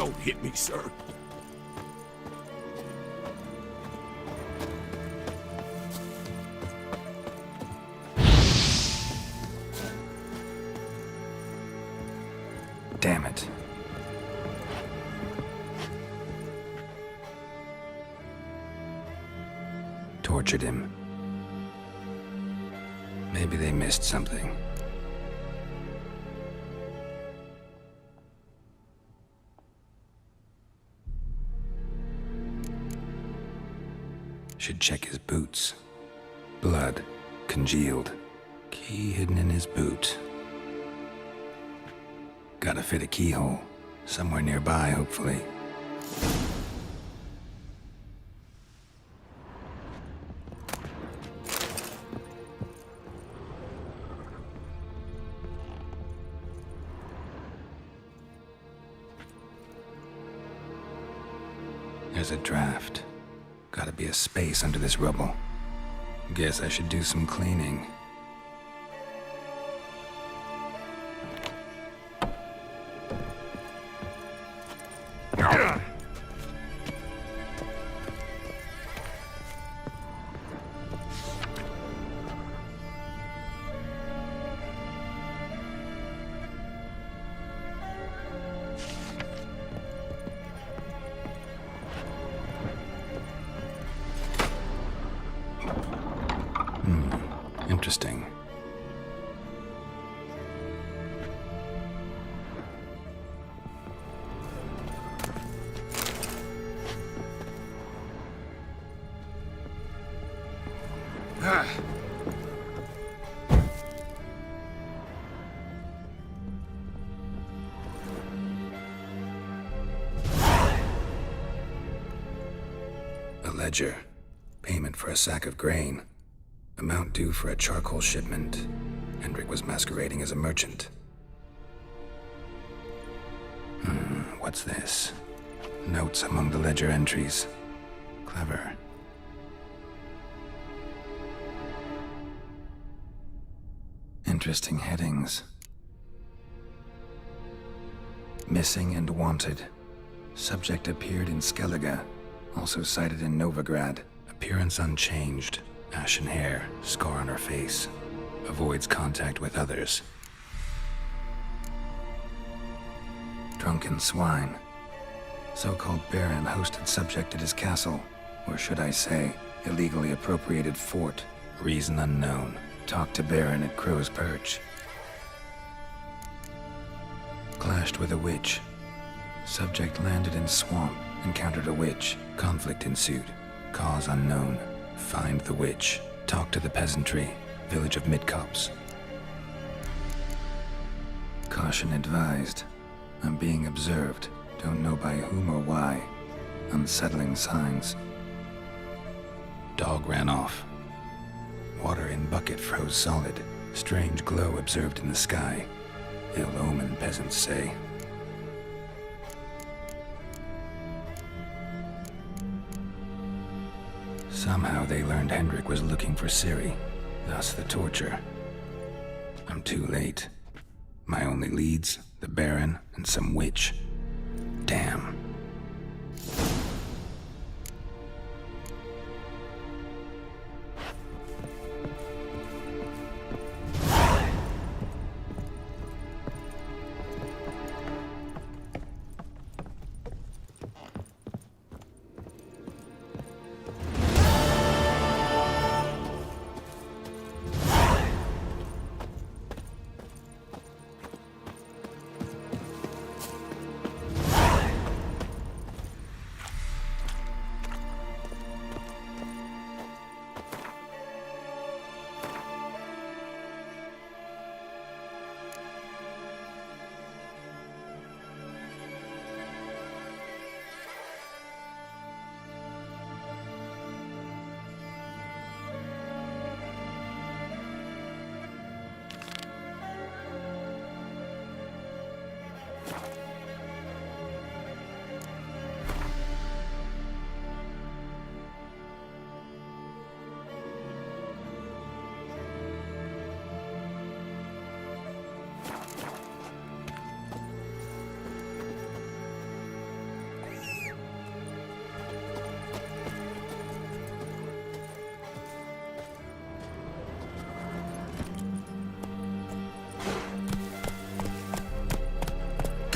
Don't hit me, sir. Damn it. Tortured him. Maybe they missed something. Should check his boots. Blood, congealed. Key hidden in his boot. Gotta fit a keyhole. Somewhere nearby, hopefully. There's a draft. Gotta be a space under this rubble. Guess I should do some cleaning. Interesting. A ledger. Payment for a sack of grain. Amount due for a charcoal shipment. Hendrik was masquerading as a merchant. What's this? Notes among the ledger entries. Clever. Interesting headings. Missing and wanted. Subject appeared in Skellige. Also cited in Novigrad. Appearance unchanged. Ashen hair, scar on her face. Avoids contact with others. Drunken swine. So-called Baron hosted subject at his castle. Or should I say, illegally appropriated fort. Reason unknown. Talked to Baron at Crow's Perch. Clashed with a witch. Subject landed in swamp. Encountered a witch. Conflict ensued. Cause unknown. Find the witch. Talk to the peasantry. Village of Midcopse. Caution advised. I'm being observed. Don't know by whom or why. Unsettling signs. Dog ran off. Water in bucket froze solid. Strange glow observed in the sky. Ill omen, peasants say. Somehow they learned Hendrik was looking for Ciri, thus the torture. I'm too late. My only leads, the Baron and some witch. Damn.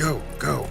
Go, go.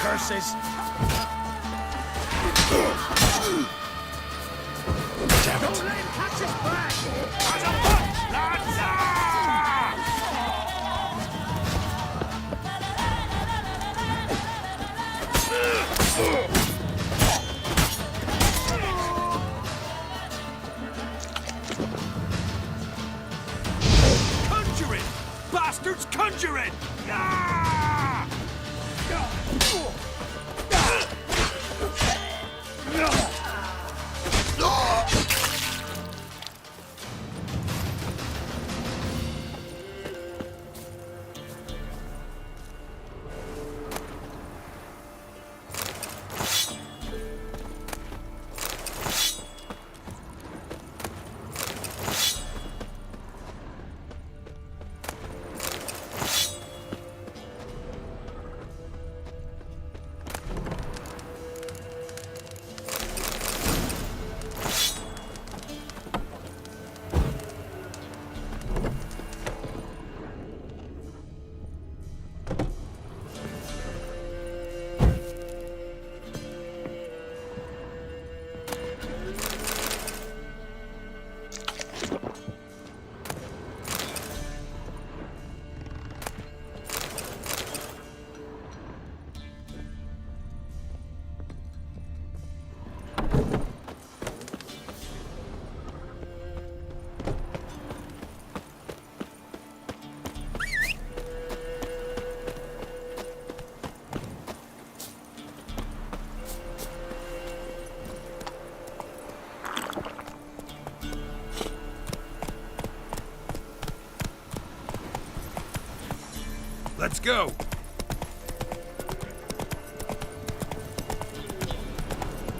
Curses! Damn it. Don't let him catch us back! As a punch, lads! Conjuring! Bastards conjuring! Ah! Let's go.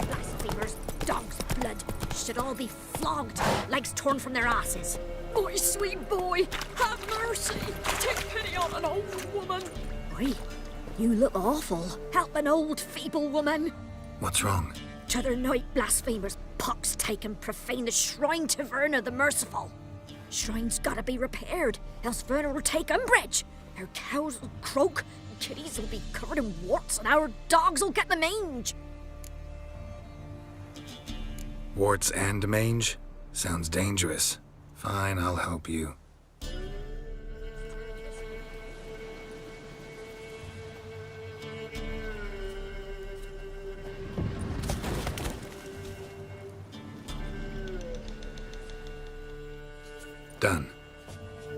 Blasphemers, dog's blood, should all be flogged, legs torn from their asses. My sweet boy, have mercy. Take pity on an old woman. Boy, you look awful. Help an old, feeble woman. What's wrong? T'other night, blasphemers, pox take and profane the shrine to Verna the Merciful. Shrine's gotta be repaired, else Verna will take umbrage. Our cows will croak, kitties will be covered in warts, and our dogs will get the mange. Warts and mange? Sounds dangerous. Fine, I'll help you. Done.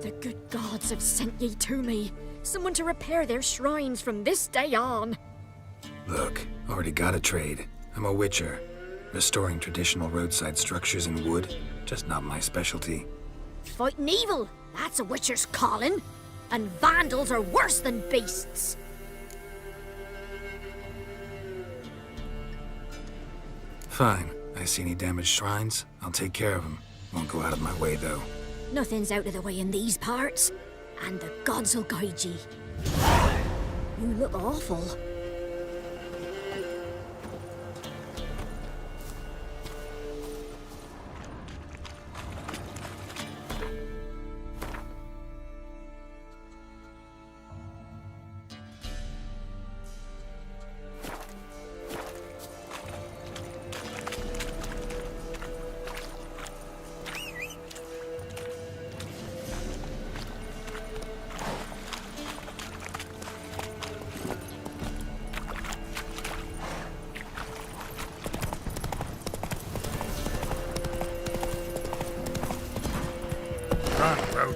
The good gods have sent ye to me. Someone to repair their shrines from this day on. Look, already got a trade. I'm a witcher. Restoring traditional roadside structures in wood, just not my specialty. Fighting evil, that's a witcher's calling. And vandals are worse than beasts. Fine. I see any damaged shrines, I'll take care of them. Won't go out of my way, though. Nothing's out of the way in these parts. And the gods will guide ye. You look awful.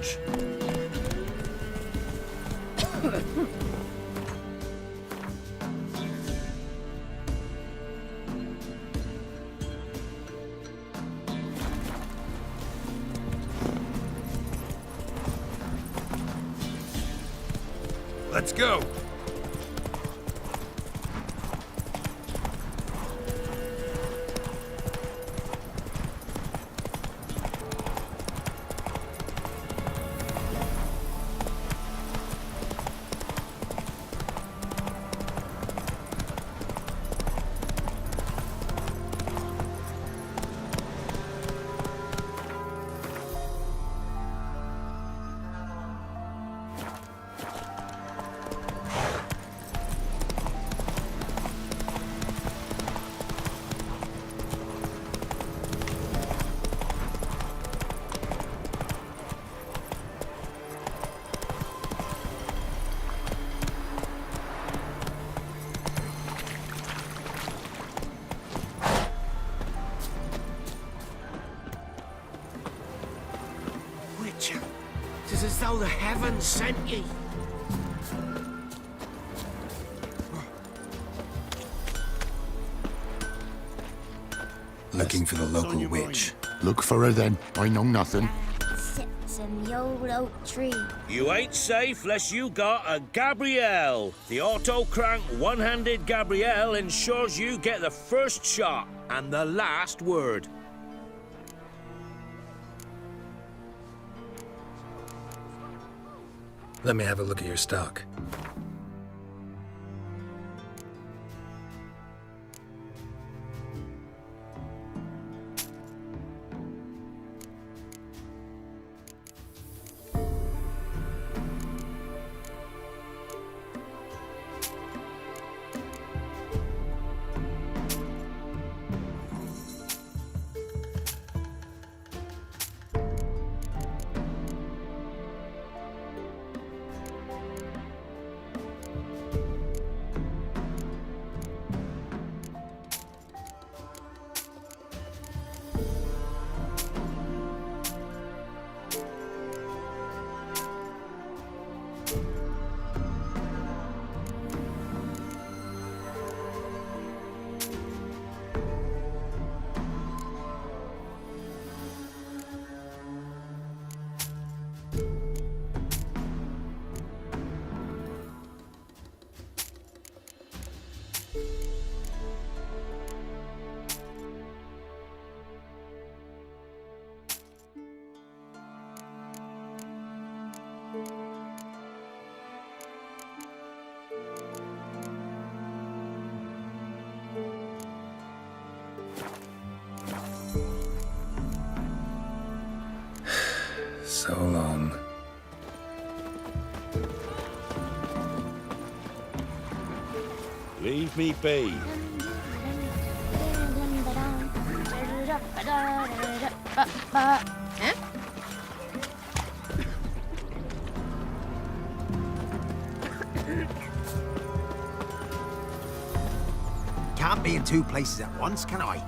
witch. Let's go. Witcher, 'tis as though the heavens sent ye. Looking for the local witch. Look for her then. I know nothing. Sits in the old oak tree. You ain't safe less you got a Gabrielle. The auto-crank one-handed Gabrielle ensures you get the first shot and the last word. Let me have a look at your stock. So long. Leave me be. Can't be in two places at once, can I?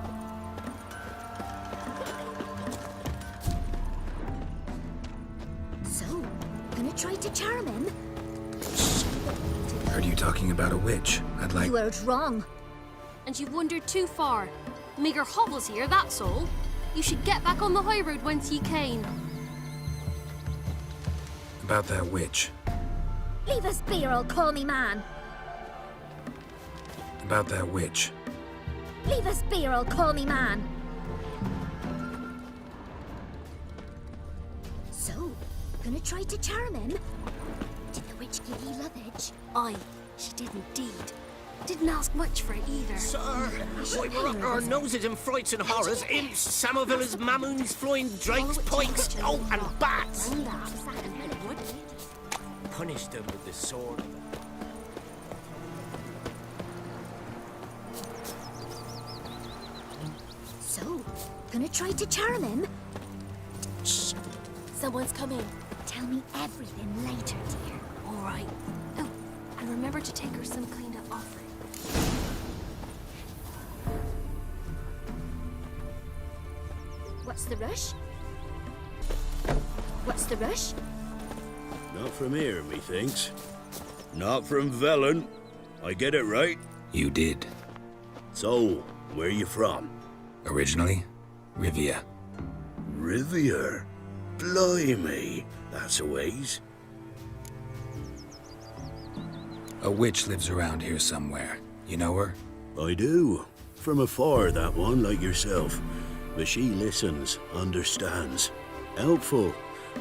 So, gonna try to charm him? Heard you talking about a witch. I'd like... You heard wrong. And you've wandered too far. Meagre hovels here, that's all. You should get back on the high road whence ye came. About that witch. Leave us be or I'll call me man. About that witch. Leave us be or I'll call me man. So, gonna try to charm him? Did the witch give ye lovage? Aye, she did indeed. Didn't ask much for it either. Sir, why we're up our noses in frights and horrors, imps, Samovillas, mamoons, flying drakes, pikes, oh, and bats. Punish them with the sword. So, gonna try to charm him? Shh. Someone's coming. Tell me everything later, dear. All right. Oh, and remember to take her some kind of offering. What's the rush? What's the rush? Not from here, methinks. Not from Velen. I get it right? You did. So, where you from? Originally, Rivia. Rivia? Blimey, that's a ways. A witch lives around here somewhere. You know her? I do. From afar, that one, like yourself. But she listens, understands. Helpful.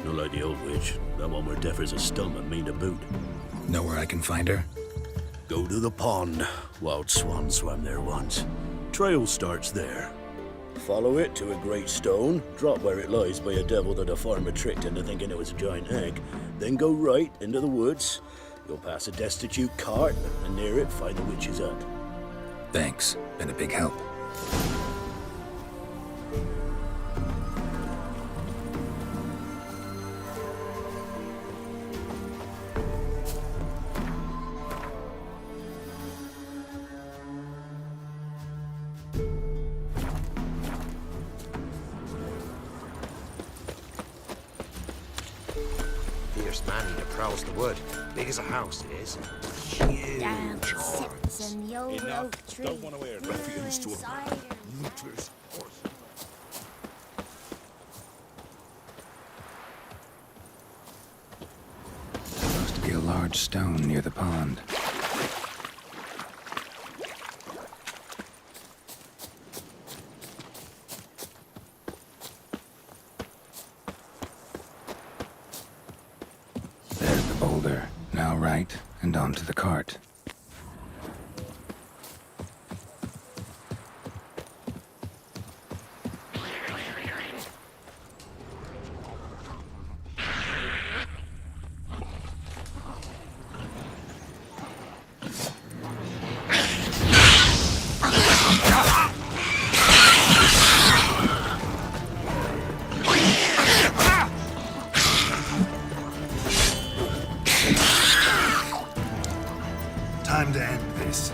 Not like the old witch. That one were deaf as a stump and mean to boot. Know where I can find her? Go to the pond. Wild swan swam there once. Trail starts there. Follow it to a great stone, drop where it lies by a devil that a farmer tricked into thinking it was a giant egg, then go right into the woods. You'll pass a destitute cart, and near it find the witch's hut. Thanks. Been a big help. Fierce man that prowls the wood. Big as a house it is. Huge. Down sits in the old oak tree. Don't want to wear ruffians to a Cider. looters' horse. Supposed to be a large stone near the pond. There's the boulder. Now right, and onto the cart. Time to end this.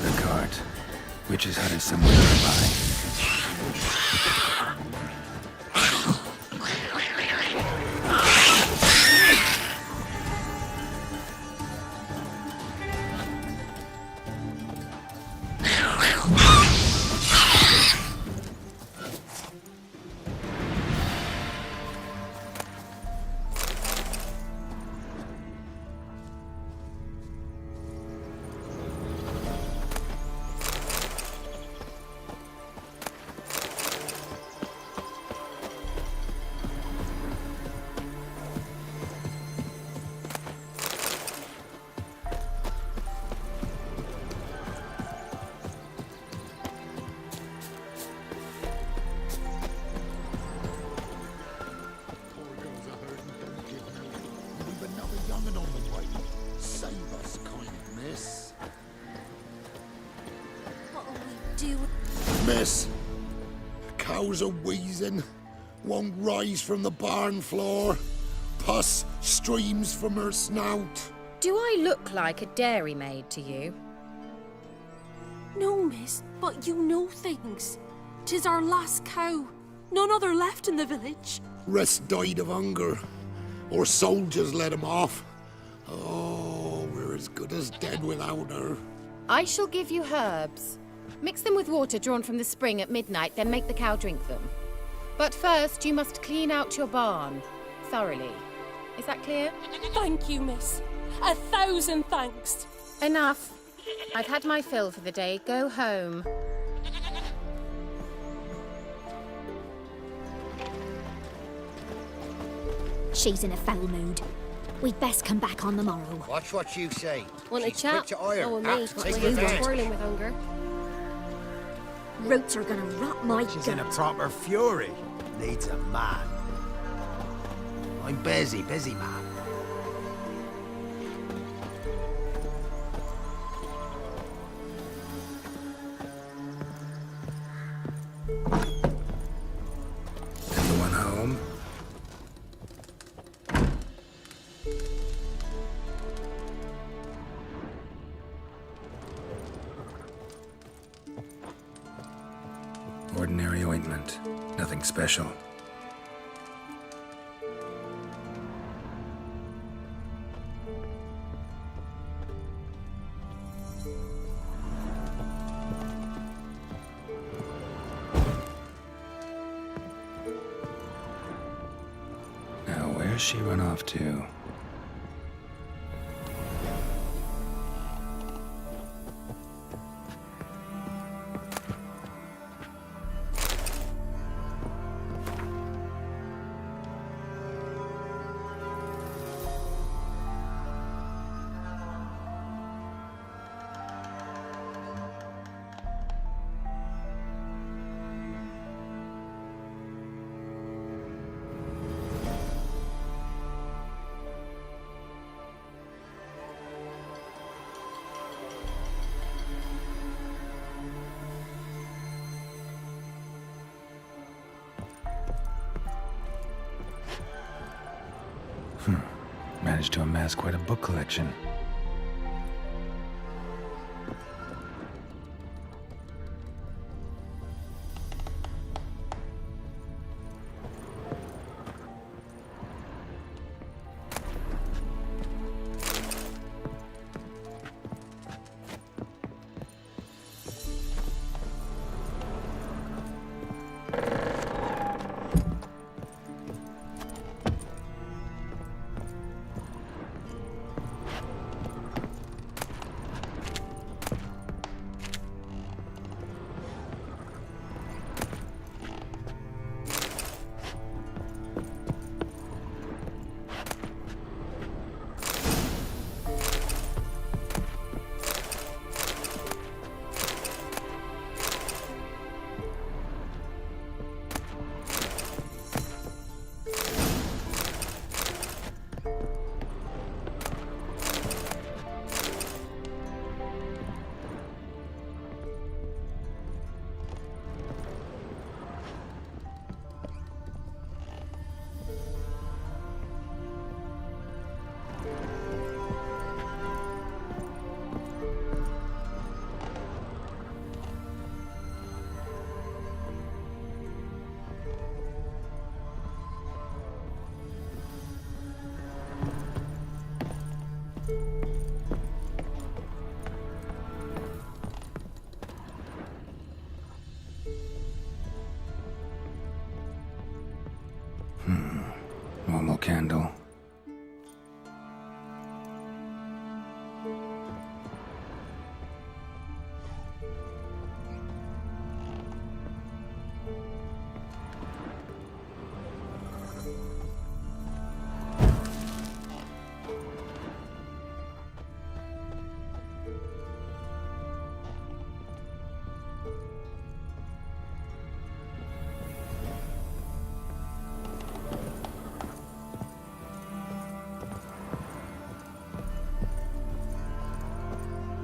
The cart. Witch's hut is somewhere nearby. Poor girls are hurting, don't give no. We've another young'un on the way. Save us, kind miss. What'll we do? Miss, the cows are wheezing. Won't rise from the barn floor. Pus streams from her snout. Do I look like a dairymaid to you? No, miss, but you know things. 'Tis our last cow. None other left in the village. Rest died of hunger. Or soldiers let him off. Oh, we're as good as dead without her. I shall give you herbs. Mix them with water drawn from the spring at midnight, then make the cow drink them. But first, you must clean out your barn thoroughly. Is that clear? Thank you, miss. 1,000 thanks. Enough. I've had my fill for the day. Go home. She's in a foul mood. We'd best come back on the morrow. Watch what you say. Want a She's chat? quick to ire. Oh, me. Apt to What take were you revenge. twirling with hunger? Roots are gonna rot my She's in a gut. proper fury. Needs a man. I'm busy man. Anyone home? ordinary ointment. Nothing special. Now, where's she run off to? Managed to amass quite a book collection. Normal candle.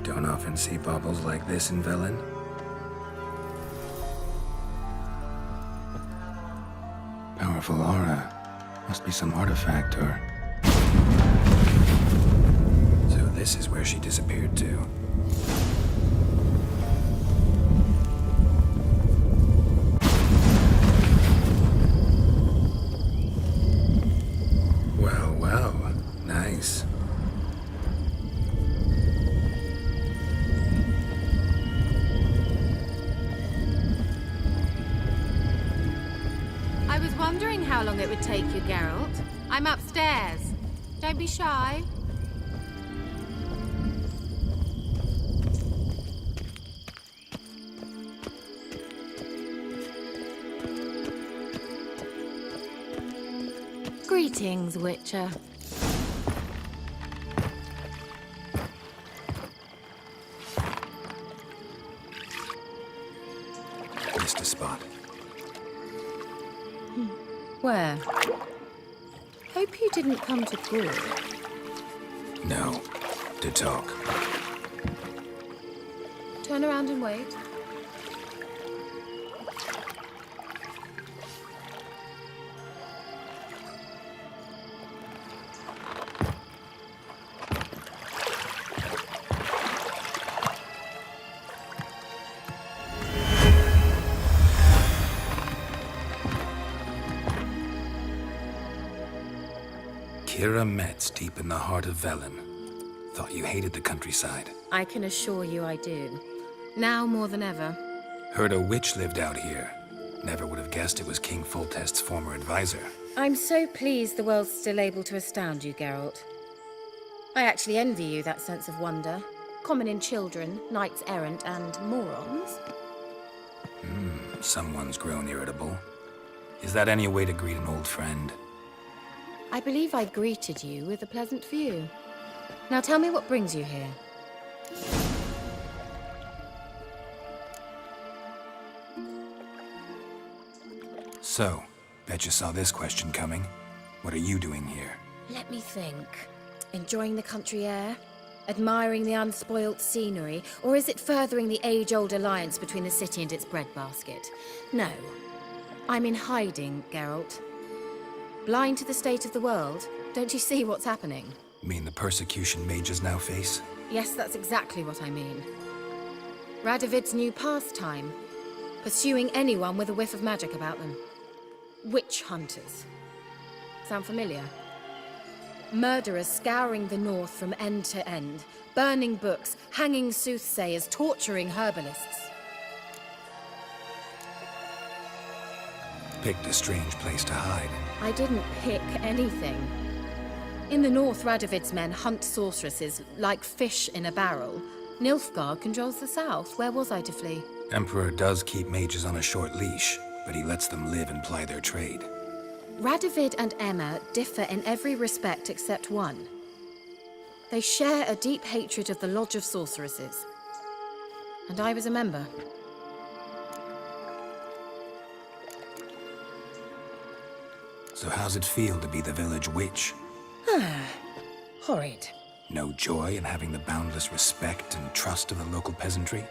Don't often see baubles like this in Velen. Powerful aura. Must be some artifact or... So this is where she disappeared to. Well, well. Nice. I was wondering how long it would take you, Geralt. I'm upstairs. Don't be shy. Greetings, Witcher. Missed a spot. Where? Hope you didn't come to Gaul. No. To talk. Turn around and wait. Hira Metz, deep in the heart of Velen. Thought you hated the countryside. I can assure you I do. Now more than ever. Heard a witch lived out here. Never would have guessed it was King Foltest's former advisor. I'm so pleased the world's still able to astound you, Geralt. I actually envy you that sense of wonder. Common in children, knights errant, and morons. Someone's grown irritable. Is that any way to greet an old friend? I believe I greeted you with a pleasant view. Now tell me what brings you here. So, bet you saw this question coming. What are you doing here? Let me think. Enjoying the country air? Admiring the unspoilt scenery? Or is it furthering the age-old alliance between the city and its breadbasket? No. I'm in hiding, Geralt. Blind to the state of the world? Don't you see what's happening? Mean the persecution mages now face? Yes, that's exactly what I mean. Radovid's new pastime. Pursuing anyone with a whiff of magic about them. Witch hunters. Sound familiar? Murderers scouring the north from end to end. Burning books, hanging soothsayers, torturing herbalists. Picked a strange place to hide. I didn't pick anything. In the north, Radovid's men hunt sorceresses like fish in a barrel. Nilfgaard controls the south. Where was I to flee? Emperor does keep mages on a short leash, but he lets them live and ply their trade. Radovid and Emma differ in every respect except one. They share a deep hatred of the Lodge of Sorceresses. And I was a member. So how's it feel to be the village witch? Horrid. No joy in having the boundless respect and trust of the local peasantry?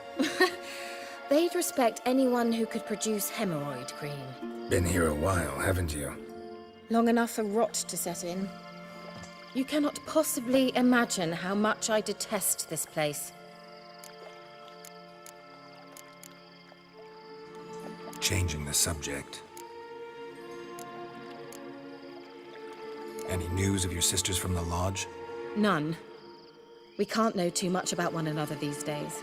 They'd respect anyone who could produce hemorrhoid cream. Been here a while, haven't you? Long enough for rot to set in. You cannot possibly imagine how much I detest this place. Changing the subject. Any news of your sisters from the lodge? None. We can't know too much about one another these days.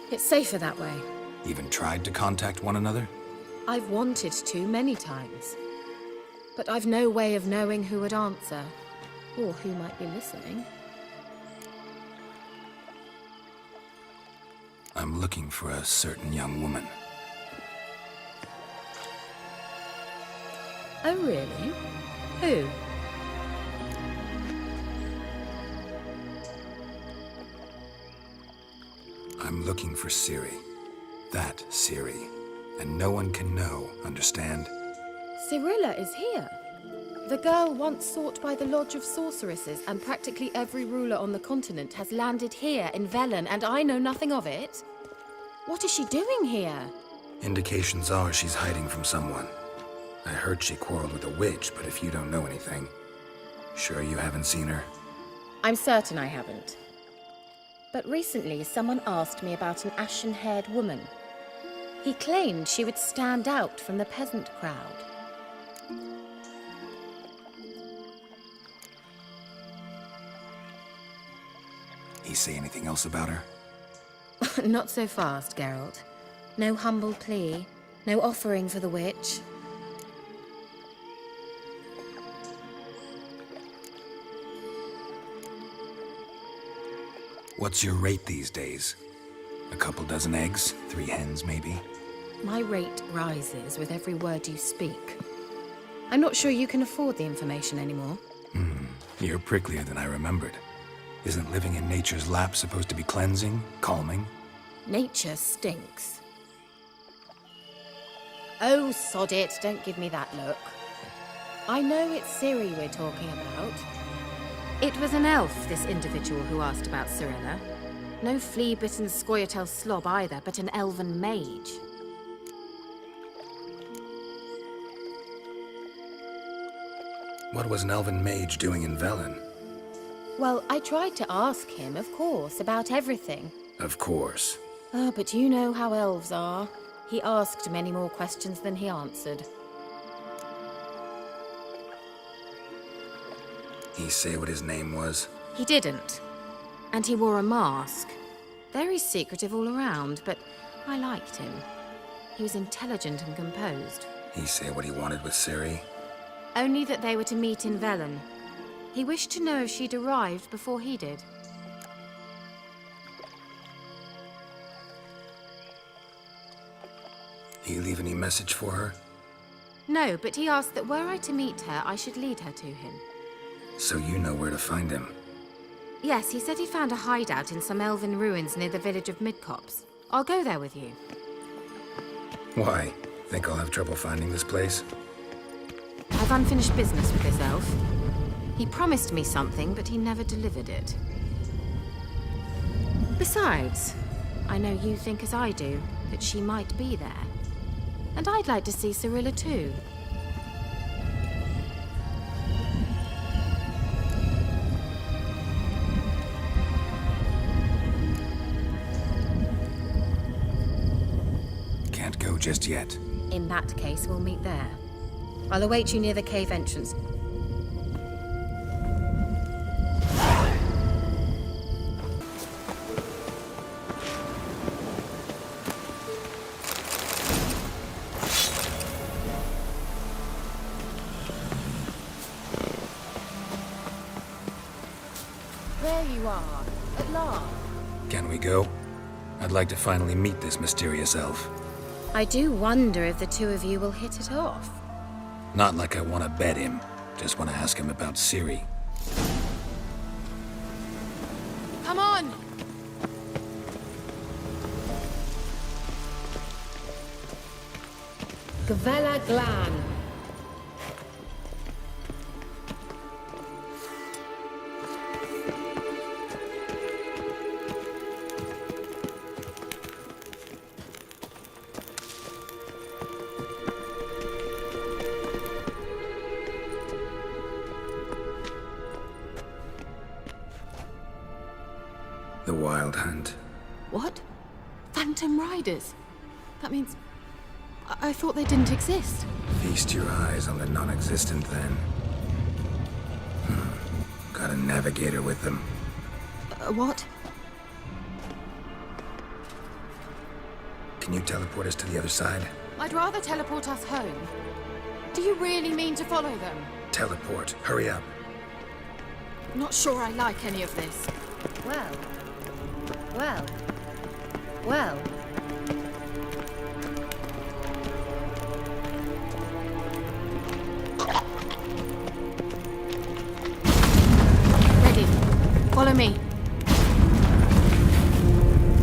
It's safer that way. Even tried to contact one another? I've wanted to many times. But I've no way of knowing who would answer, or who might be listening. I'm looking for a certain young woman. Oh, really? Who? I'm looking for Ciri. That Ciri. And no one can know, understand? Cirilla is here. The girl once sought by the Lodge of Sorceresses, and practically every ruler on the continent has landed here in Velen, and I know nothing of it. What is she doing here? Indications are she's hiding from someone. I heard she quarreled with a witch, but if you don't know anything, sure you haven't seen her? I'm certain I haven't. But recently, someone asked me about an ashen-haired woman. He claimed she would stand out from the peasant crowd. He say anything else about her? Not so fast, Geralt. No humble plea, no offering for the witch. What's your rate these days? A couple dozen eggs? 3 hens, maybe? My rate rises with every word you speak. I'm not sure you can afford the information anymore. You're pricklier than I remembered. Isn't living in nature's lap supposed to be cleansing, calming? Nature stinks. Oh, sod it. Don't give me that look. I know it's Ciri we're talking about. It was an elf, this individual who asked about Cirilla. No flea-bitten Scoia'tael slob either, but an elven mage. What was an elven mage doing in Velen? Well, I tried to ask him, of course, about everything. Of course. Oh, but you know how elves are. He asked many more questions than he answered. He say what his name was? He didn't. And he wore a mask. Very secretive all around, but I liked him. He was intelligent and composed. He say what he wanted with Ciri? Only that they were to meet in Velen. He wished to know if she'd arrived before he did. He leave any message for her? No, but he asked that were I to meet her, I should lead her to him. So you know where to find him? Yes, he said he'd found a hideout in some elven ruins near the village of Midcopse. I'll go there with you. Why? Think I'll have trouble finding this place? I've unfinished business with this elf. He promised me something, but he never delivered it. Besides, I know you think as I do, that she might be there. And I'd like to see Cirilla too. Can't go just yet. In that case, we'll meet there. I'll await you near the cave entrance. There you are, at last. Can we go? I'd like to finally meet this mysterious elf. I do wonder if the two of you will hit it off. Not like I want to bet him. Just want to ask him about Ciri. Come on! Gavella Glan. The Wild Hunt. What? Phantom Riders? That means... I thought they didn't exist. Feast your eyes on the non-existent then. Got a navigator with them. What? Can you teleport us to the other side? I'd rather teleport us home. Do you really mean to follow them? Teleport. Hurry up. Not sure I like any of this. Well. Well. Well. Ready. Follow me.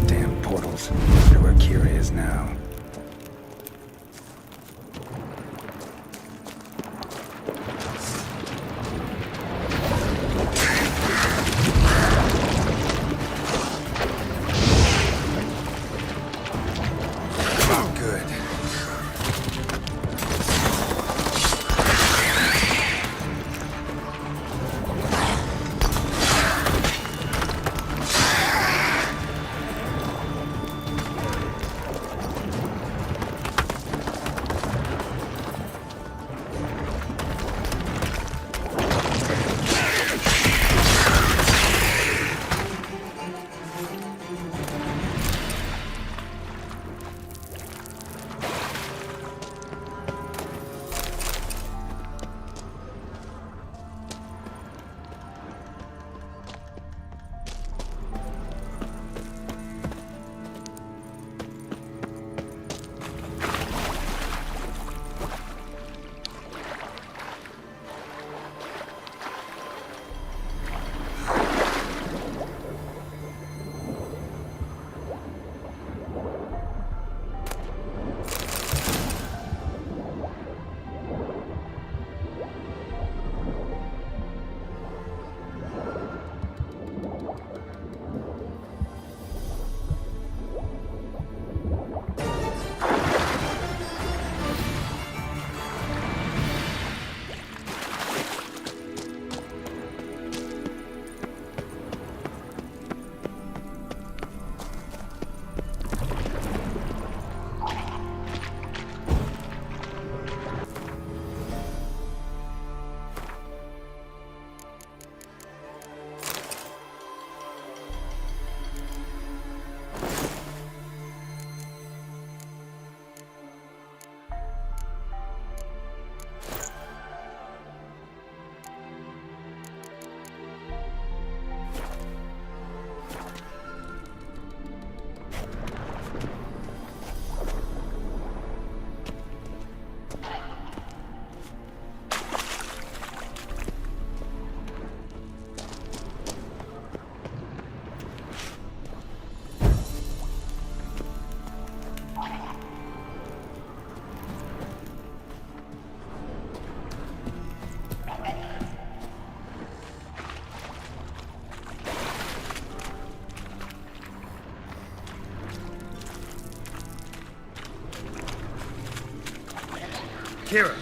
Damn portals. Wonder where Ciri is now. Kira!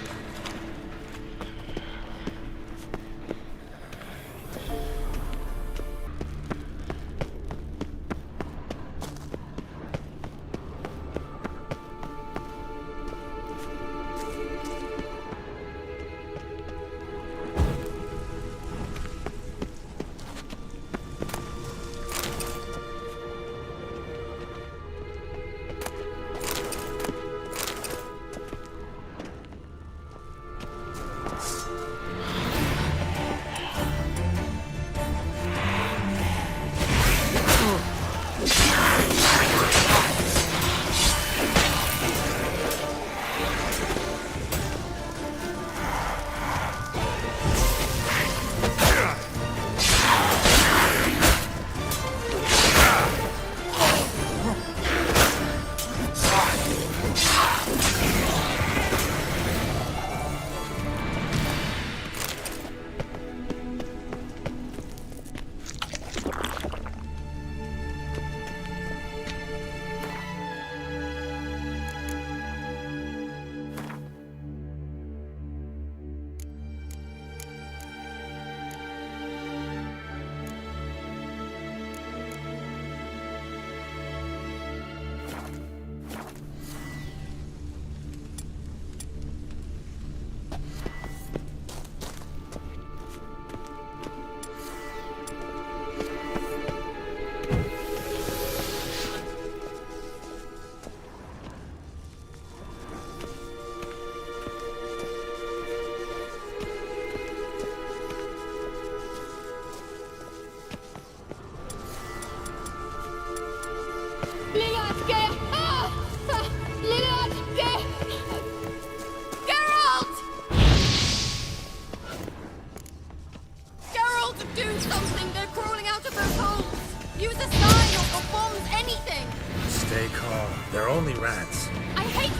Stay calm. They're only rats. I hate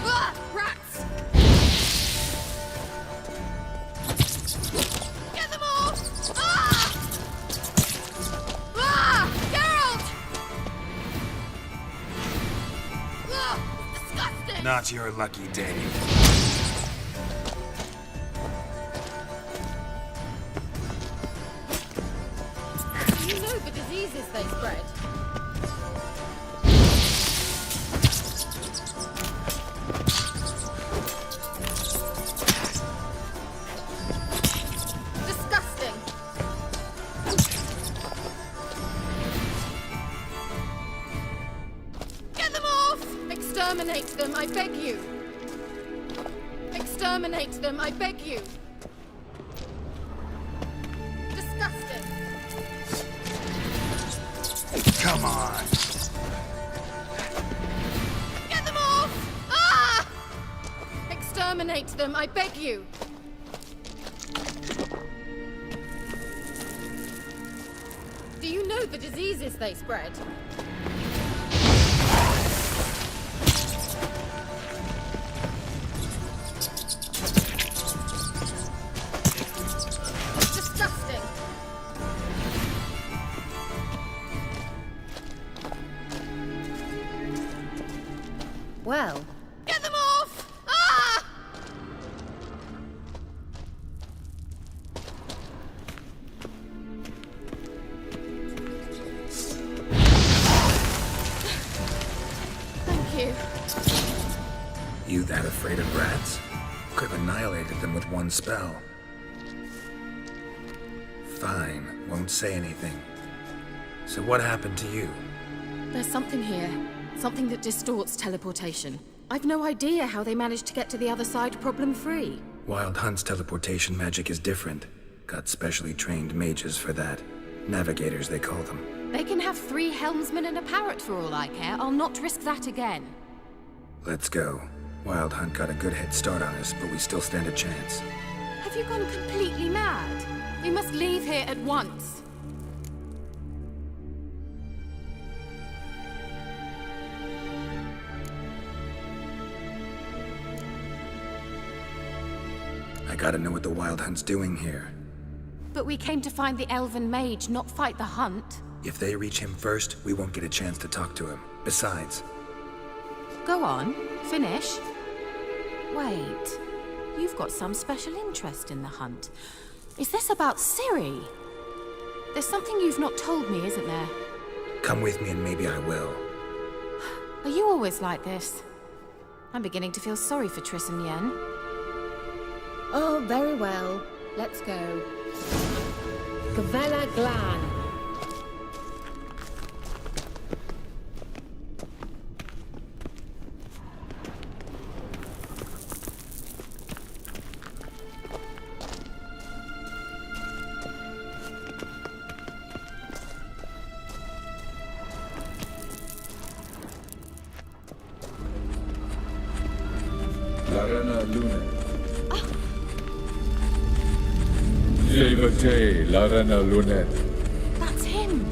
rats! Get them off! Geralt! Disgusting! Not your lucky day. You know the diseases they spread. Disgusting! Get them off! Exterminate them, I beg you. Exterminate them, I beg you. Disgusting! Come on. Get them off! Exterminate them, I beg you. Do you know the diseases they spread? Disgusting! Well, Get them off! thank you. You that afraid of rats? Could have annihilated them with one spell. Fine, won't say anything. So what happened to you? There's something here. Something that distorts teleportation. I've no idea how they managed to get to the other side problem-free. Wild Hunt's teleportation magic is different. Got specially trained mages for that. Navigators, they call them. They can have 3 helmsmen and a parrot for all I care. I'll not risk that again. Let's go. Wild Hunt got a good head start on us, but we still stand a chance. Have you gone completely mad? We must leave here at once. I gotta know what the Wild Hunt's doing here. But we came to find the elven mage, not fight the hunt. If they reach him first, we won't get a chance to talk to him. Besides, Go on, finish. Wait. you've got some special interest in the hunt. Is this about Ciri? There's something you've not told me, isn't there? Come with me and maybe I will. Are you always like this? I'm beginning to feel sorry for Triss and Yen. Oh, very well. Let's go. Gavella Glan. Larana Luna. Levate, Larana Lunet. That's him.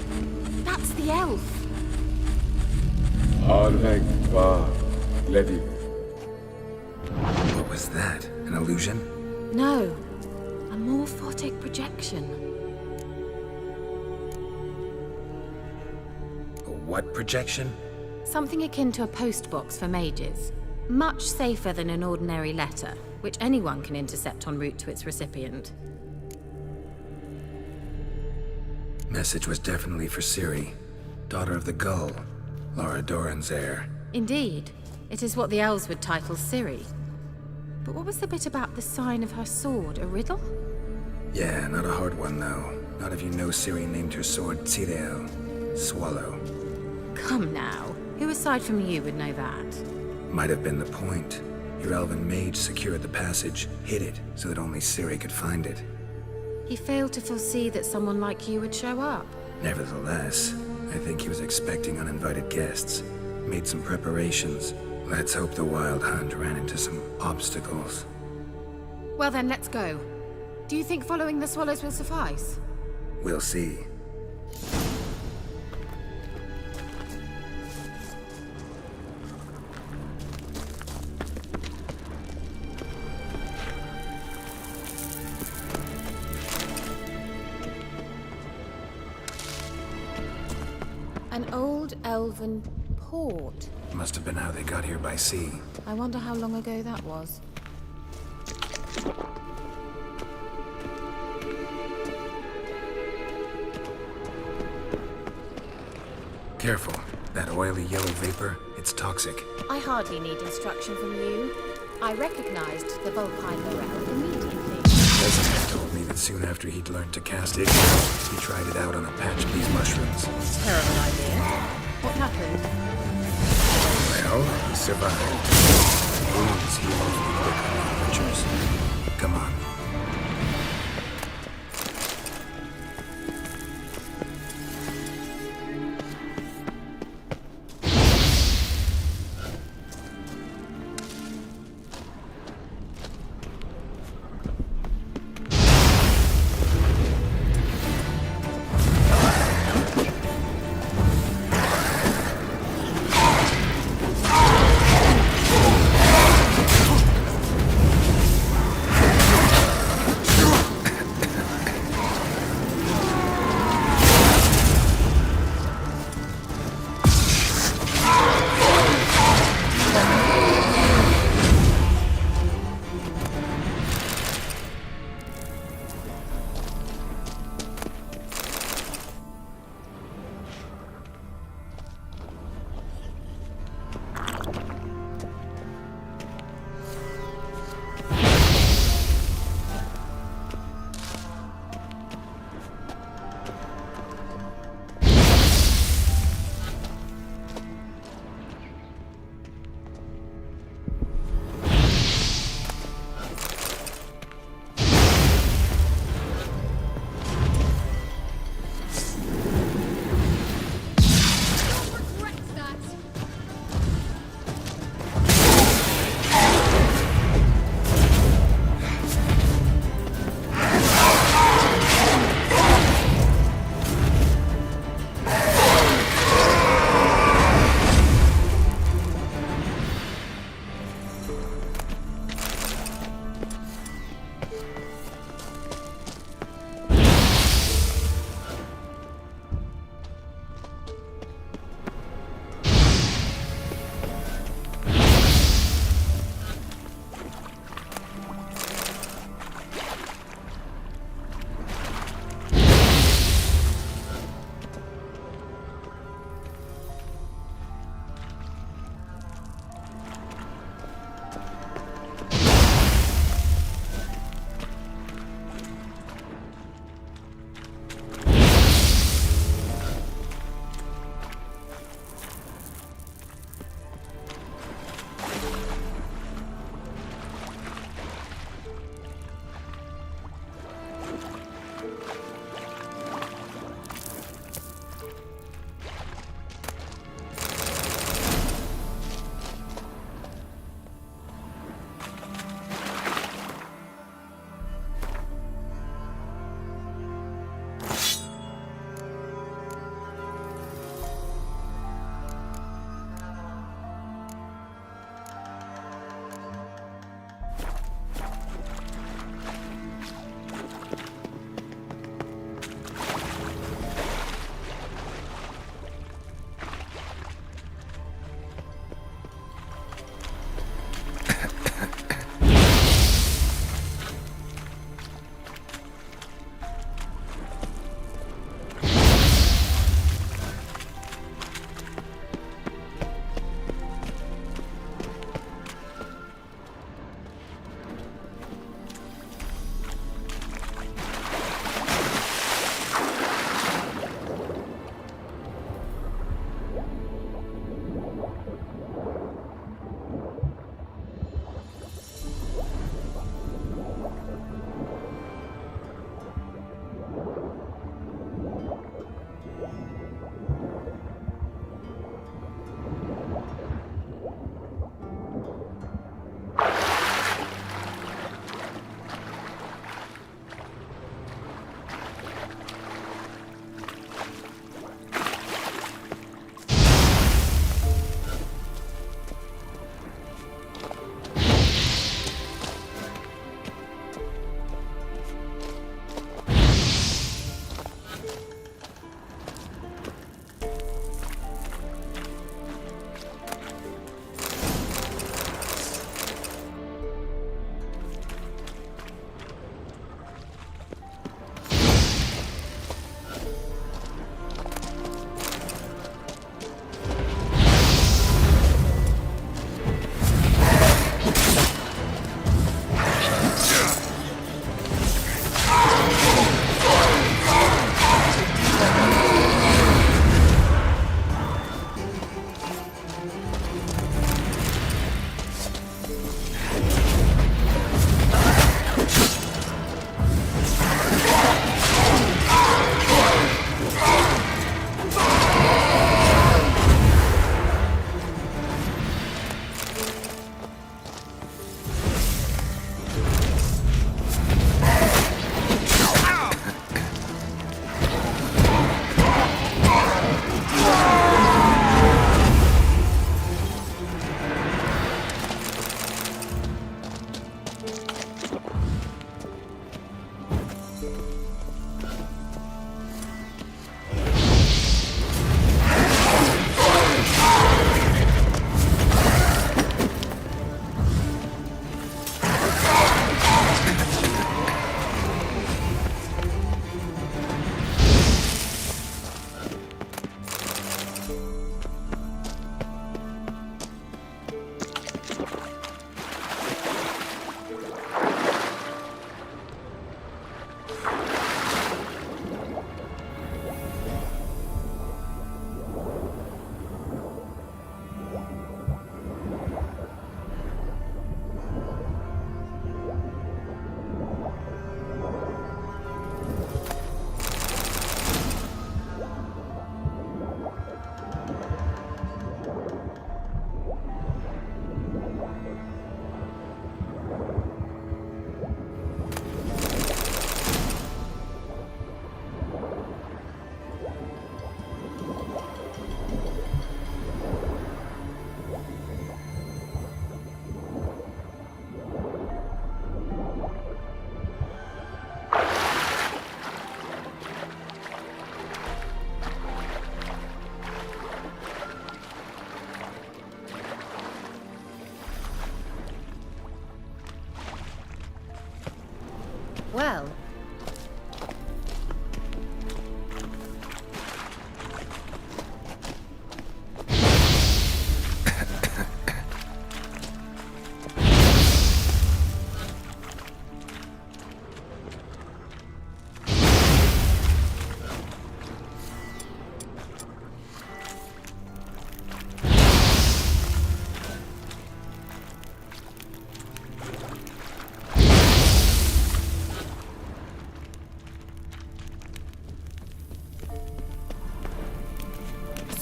That's the elf. Arveg Va Ledi. What was that? An illusion? No. A morphotic projection. A what projection? Something akin to a postbox for mages. Much safer than an ordinary letter, which anyone can intercept en route to its recipient. Message was definitely for Ciri, daughter of the Gull, Lara Doran's heir. Indeed. It is what the elves would title Ciri. But what was the bit about the sign of her sword? A riddle? Yeah, not a hard one though. Not if you know Ciri named her sword Tirel, Swallow. Come now. Who aside from you would know that? Might have been the point. Your elven mage secured the passage, hid it, so that only Ciri could find it. He failed to foresee that someone like you would show up. Nevertheless, I think he was expecting uninvited guests. Made some preparations. Let's hope the Wild Hunt ran into some obstacles. Well then, let's go. Do you think following the swallows will suffice? We'll see. An old elven port. Must have been how they got here by sea. I wonder how long ago that was. Careful. That oily yellow vapor, it's toxic. I hardly need instruction from you. I recognized the Vulpine morel immediately. President told me that soon after he'd learned to cast it, he tried it out on a patch of these mushrooms. Terrible idea. What happened? Well, he survived. Wounds heal awfully quick on the adventures. Come on.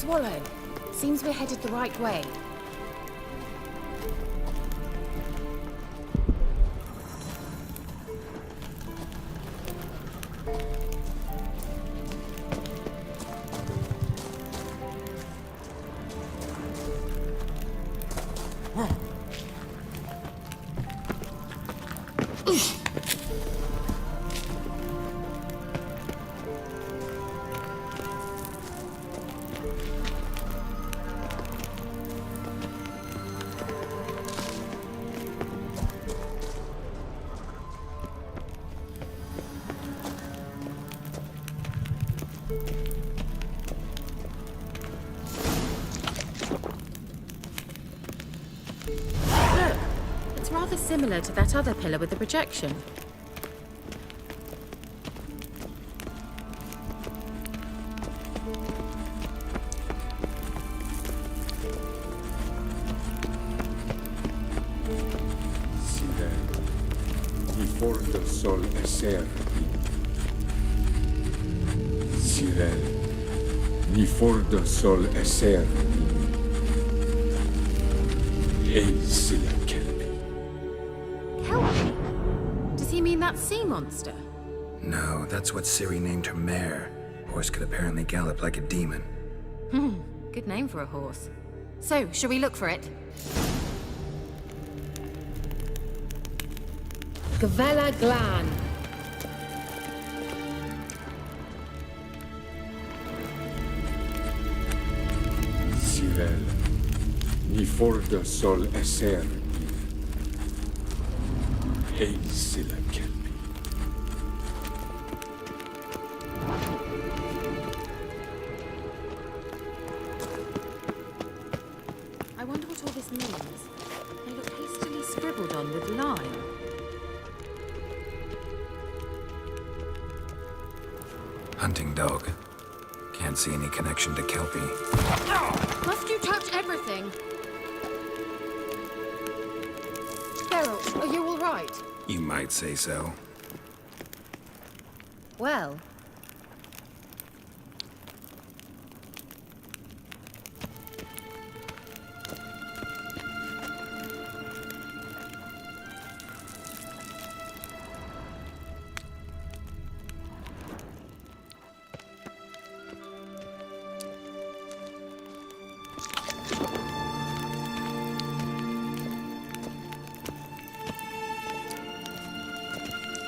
swallow. Seems we're headed the right way. It's rather similar to that other pillar with the projection. Mi forte sol esser. Ciri, mi forte sol esser. Kelpie? Does he mean that sea monster? No, that's what Ciri named her mare. Horse could apparently gallop like a demon. Good name for a horse. So, shall we look for it? Gavella Glan. Ciri, mi forte sol esser. Silla Kelpie. I wonder what all this means. They look hastily scribbled on with lime. Hunting dog. Can't see any connection to Kelpie. Must you touch everything? Geralt, are you all right? You might say so. Well.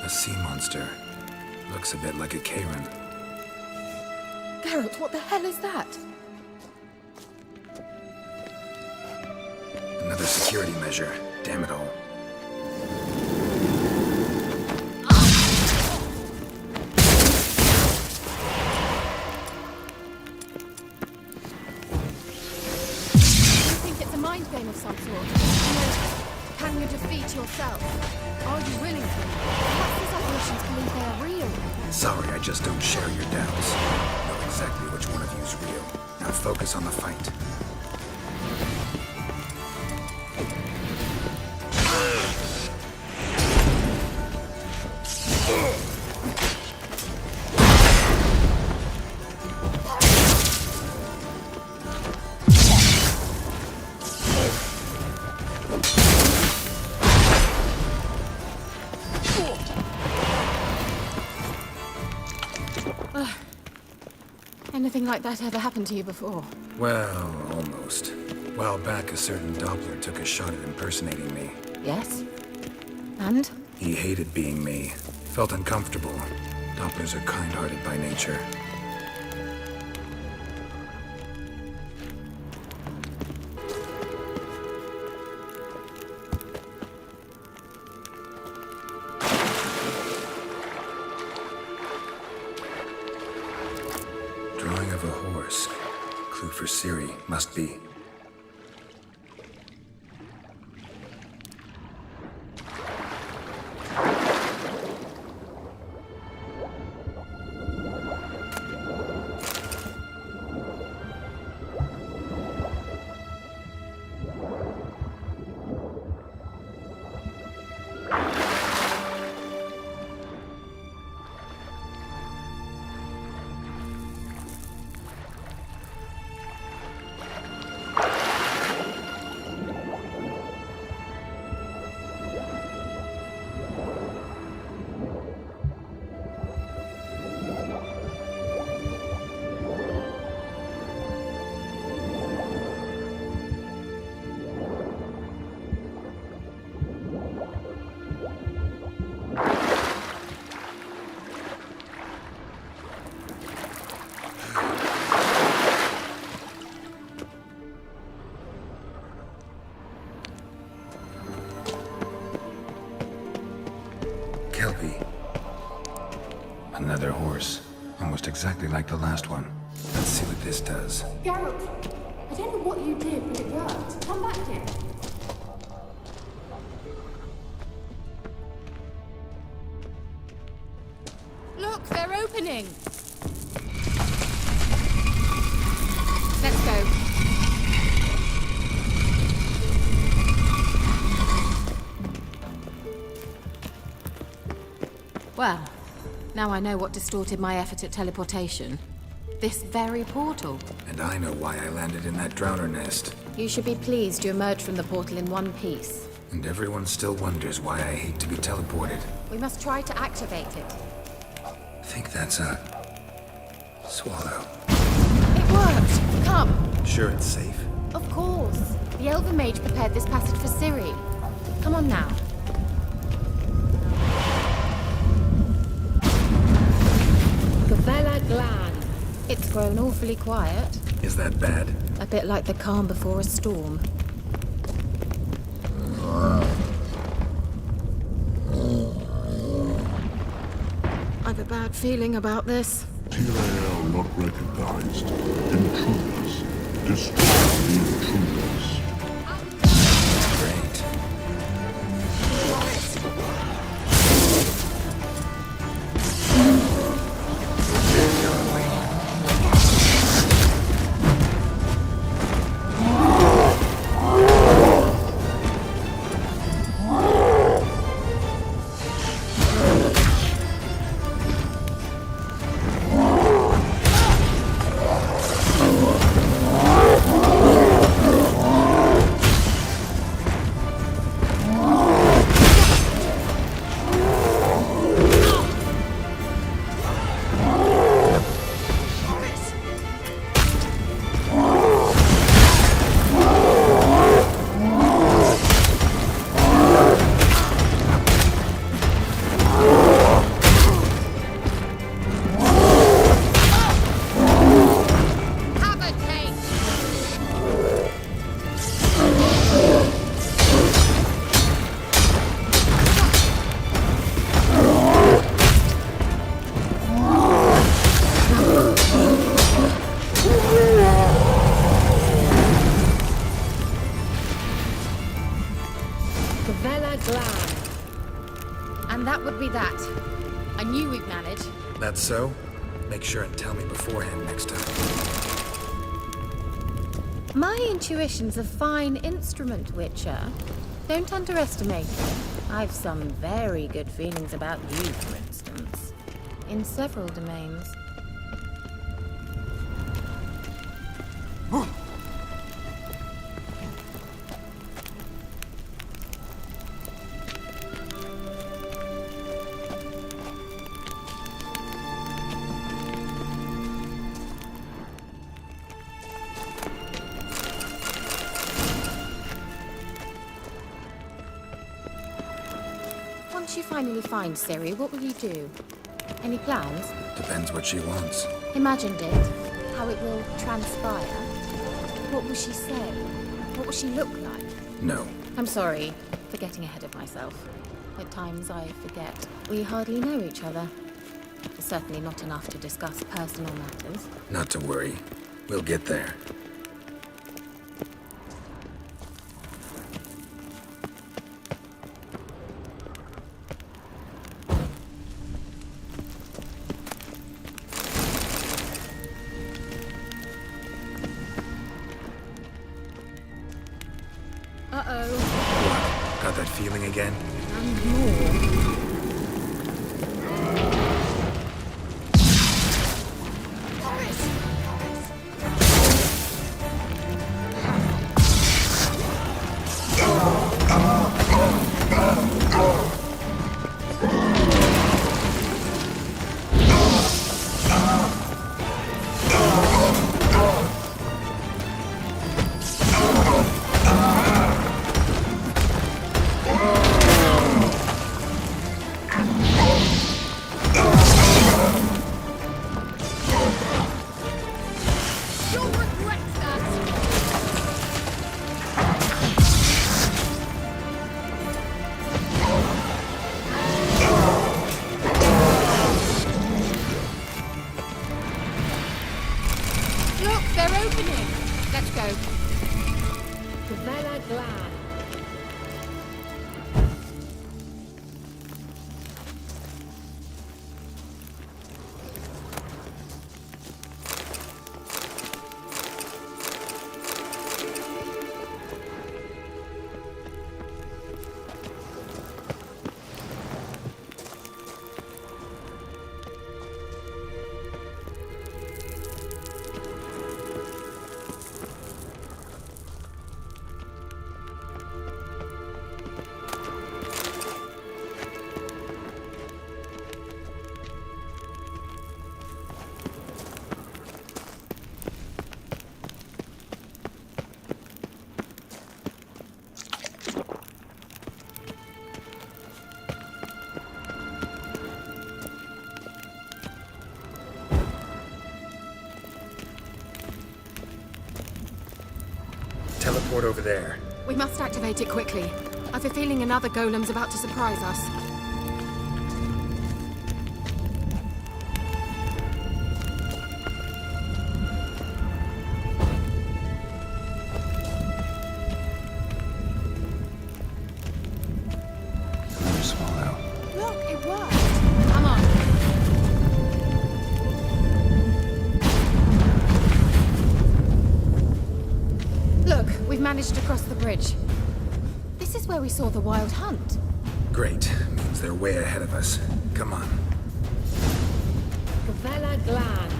A sea monster. Looks a bit like a Karen. Geralt, what the hell is that? Another security measure. Damn it all. You think it's a mind game of some sort? You know, can you defeat yourself? Are you willing to? Perhaps these apparitions believe they're real. Sorry, I just don't share your doubts. Know exactly which one of you's real. Now focus on the fight. Anything like that ever happened to you before? Well, almost. A while back, a certain Doppler took a shot at impersonating me. Yes? And? He hated being me. Felt uncomfortable. Dopplers are kind-hearted by nature. Drawing of a horse. Clue for Ciri, must be. exactly like the last one. Let's see what this does. Geralt, I don't know what you did, but it worked. Come back here. Look, they're opening. Let's go. Well, now I know what distorted my effort at teleportation. This very portal. And I know why I landed in that drowner nest. You should be pleased you emerged from the portal in one piece. And everyone still wonders why I hate to be teleported. We must try to activate it. I think that's a... swallow. It worked! Come! Sure it's safe? Of course. The Elven Mage prepared this passage for Ciri. Come on now. Gavella Glan. It's grown awfully quiet. Is that bad? A bit like the calm before a storm. I've a bad feeling about this. TIL not recognized. Intruders. Destroy the intruders. Great. And that would be that. I knew we'd manage. That's so? Make sure and tell me beforehand next time. My intuition's a fine instrument, Witcher. Don't underestimate it. I've some very good feelings about you, for instance. In several domains. Once you finally find Ciri, what will you do? Any plans? Depends what she wants. Imagined it. How it will transpire. What will she say? What will she look like? No. I'm sorry for getting ahead of myself. At times I forget. We hardly know each other. Certainly not enough to discuss personal matters. Not to worry. We'll get there. Uh-oh. What? Got that feeling again? And more. Look, they're opening! Let's go. Gavella Glad. Teleport over there. We must activate it quickly. I've a feeling another golem's about to surprise us. Another swallow. Look, it worked! Come on. Look, we've managed to cross the bridge. This is where we saw the wild hunt. Great. Means they're way ahead of us. Come on. Gavella Glad.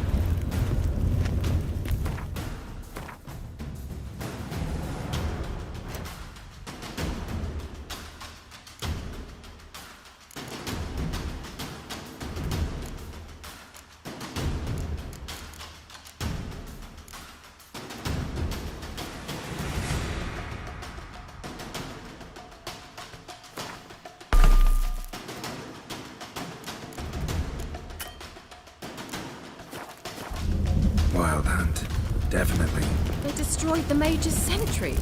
Wild hunt. Definitely. They destroyed the Mage's sentries.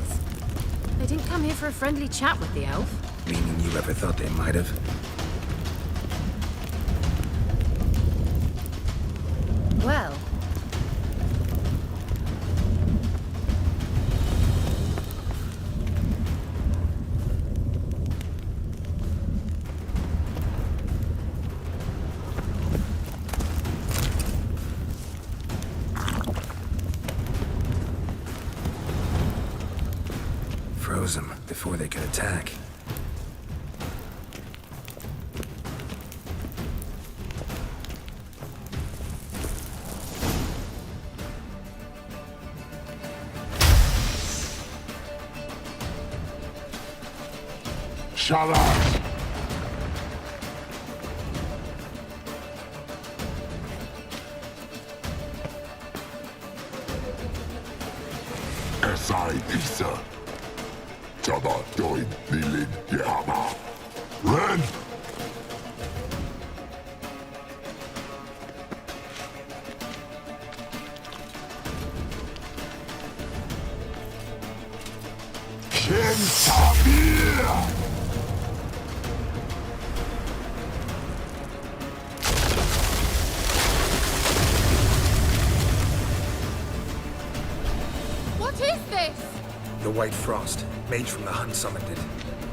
They didn't come here for a friendly chat with the elf. Meaning you ever thought they might have? Well. Froze them before they could attack. Shut up! S.I. Isa. Jabba doin Lilin Yama. Ren! Kentabir! What is this? The White Frost. Mage from the Hunt summoned it.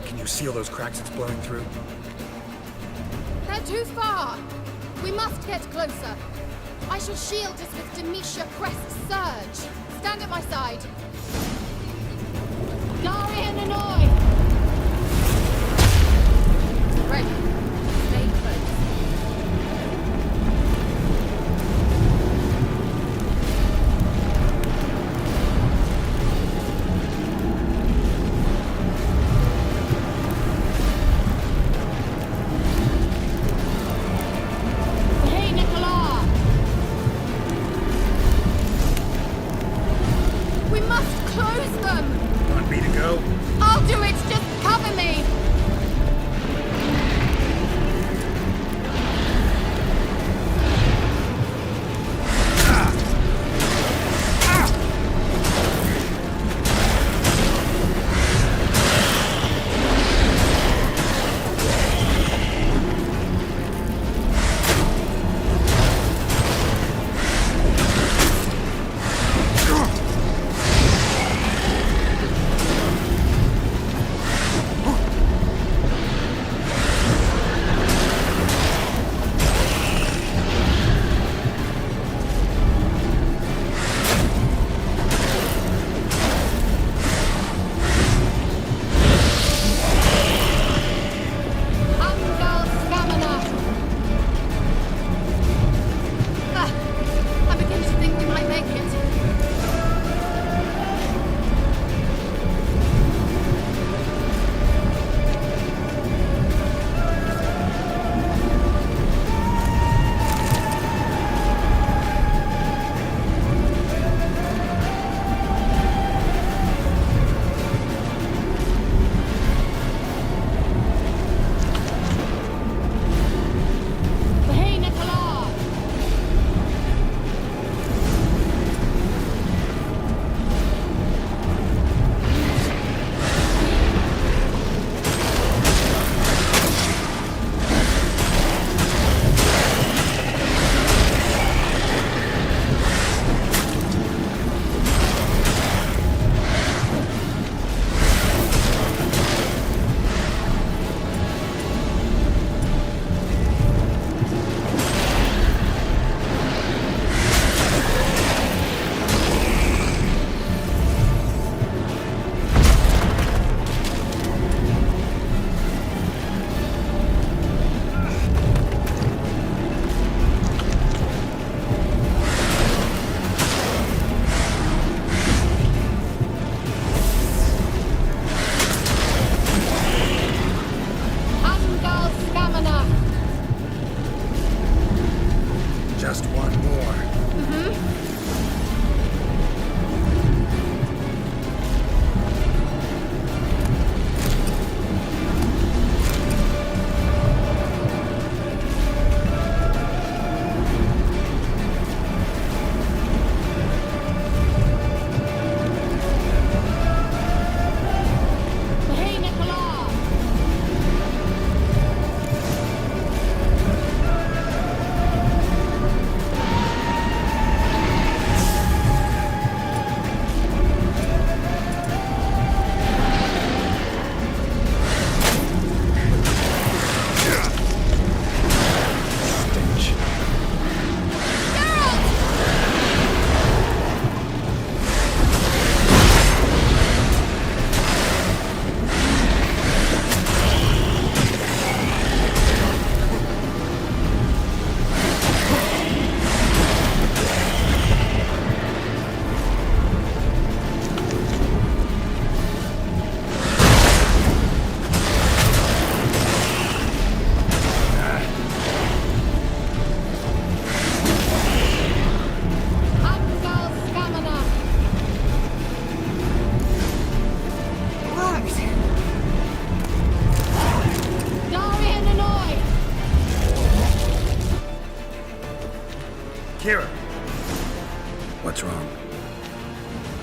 Can you seal those cracks it's blowing through? They're too far. We must get closer. I shall shield us with Demetia Crest's surge. Stand at my side. Gari and Annoy! Ready. Stay close. Hey, Nicola! We must close them! Want me to go?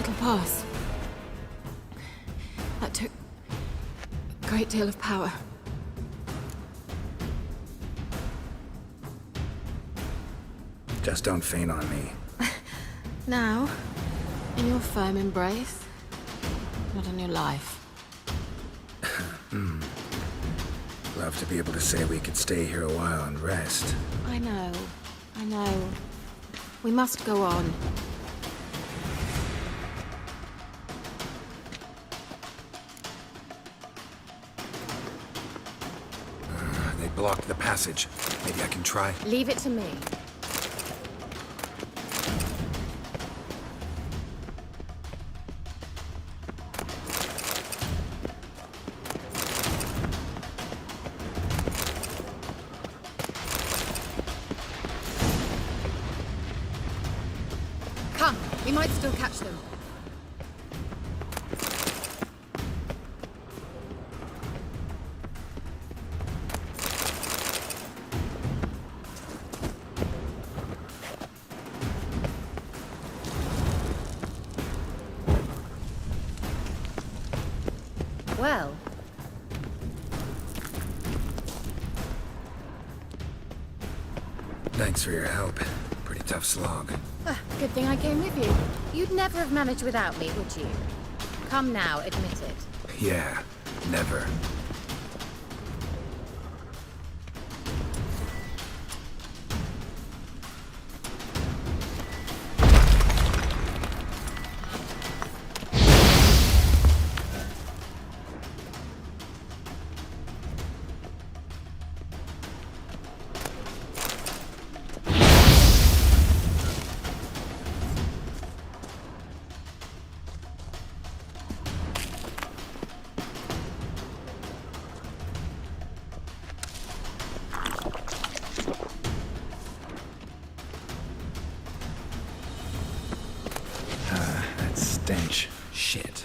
It'll pass. That took a great deal of power. Just don't faint on me. Now, in your firm embrace, not in your life. Love to be able to say we could stay here a while and rest. I know. We must go on. They blocked the passage. Maybe I can try. Leave it to me. Come, we might still catch them. Well, Thanks for your help. Pretty tough slog. good thing I came with you. You'd never have managed without me, would you? Come now, admit it. Yeah, never. That stench. Shit.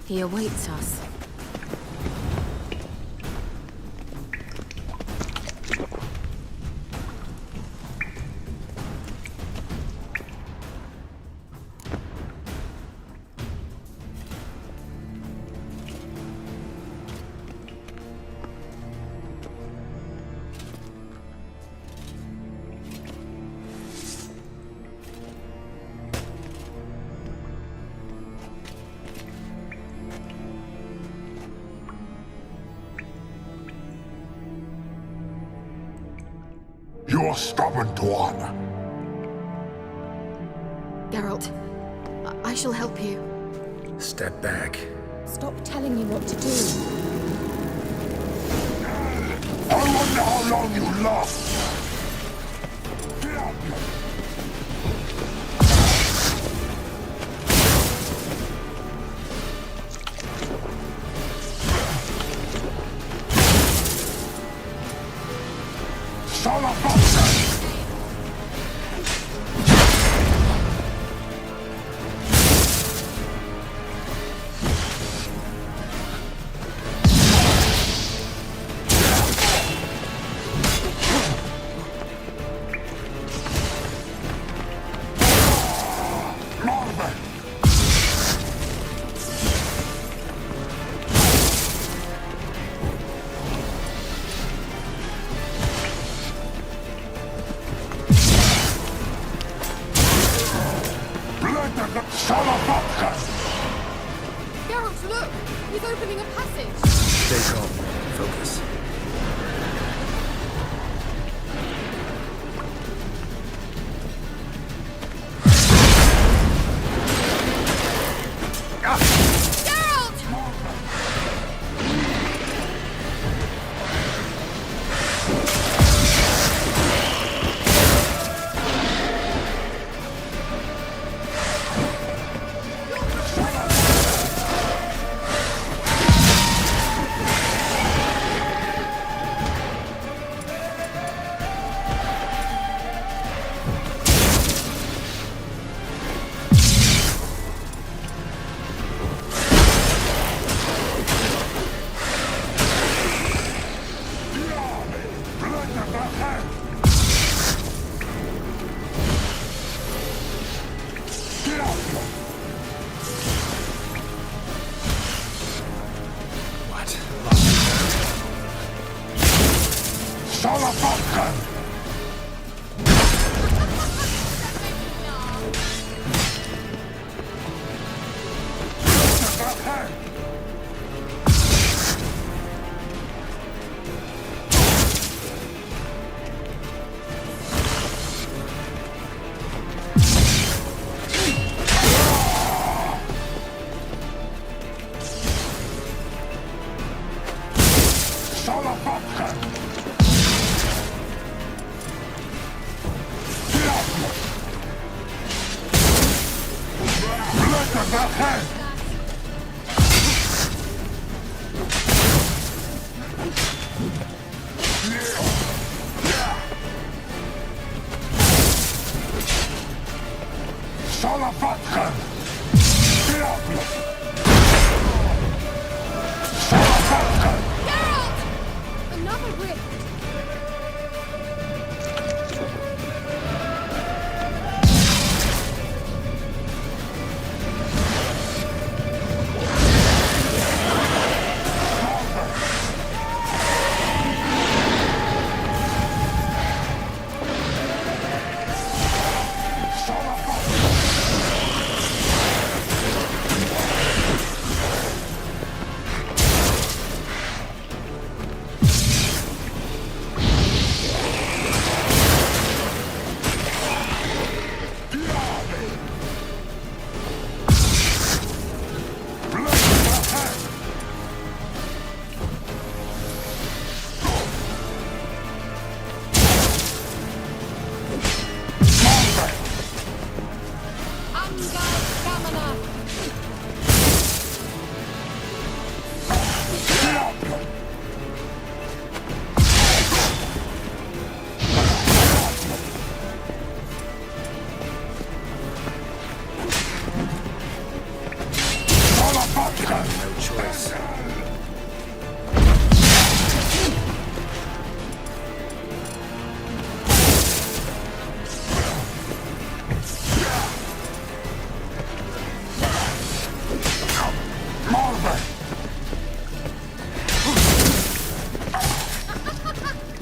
He awaits us. You're stubborn one. Geralt, I shall help you. Step back. Stop telling me what to do. I wonder how long you last. Son of a... Geralt, look! He's opening a passage! Stay calm. Focus. Another rift! No choice.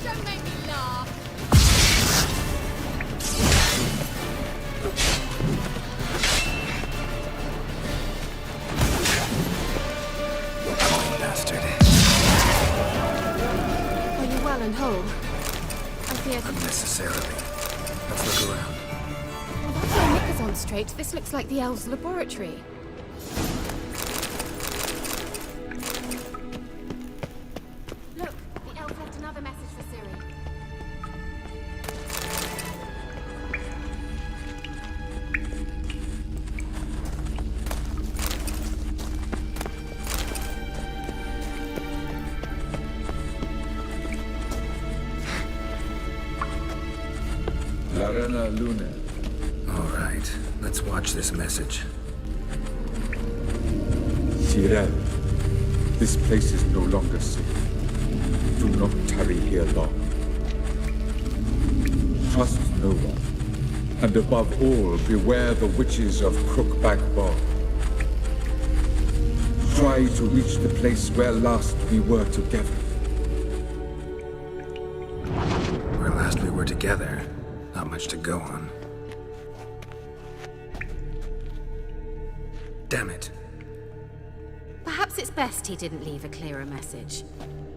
Don't make me laugh! Bastard. Are you well and whole? I fear... Unnecessarily. Let's look around. Well, that's my knickers on straight. This looks like the elves' laboratory. Look, the elf left another message for Ciri. Larena Luna. All right. Let's watch this message. Ciri, this place is no longer safe. Do not tarry here long. Trust no one. And above all, beware the witches of Crookback Bog. Try to reach the place where last we were together. Where last we were together. Not much to go on. damn it. Perhaps it's best he didn't leave a clearer message.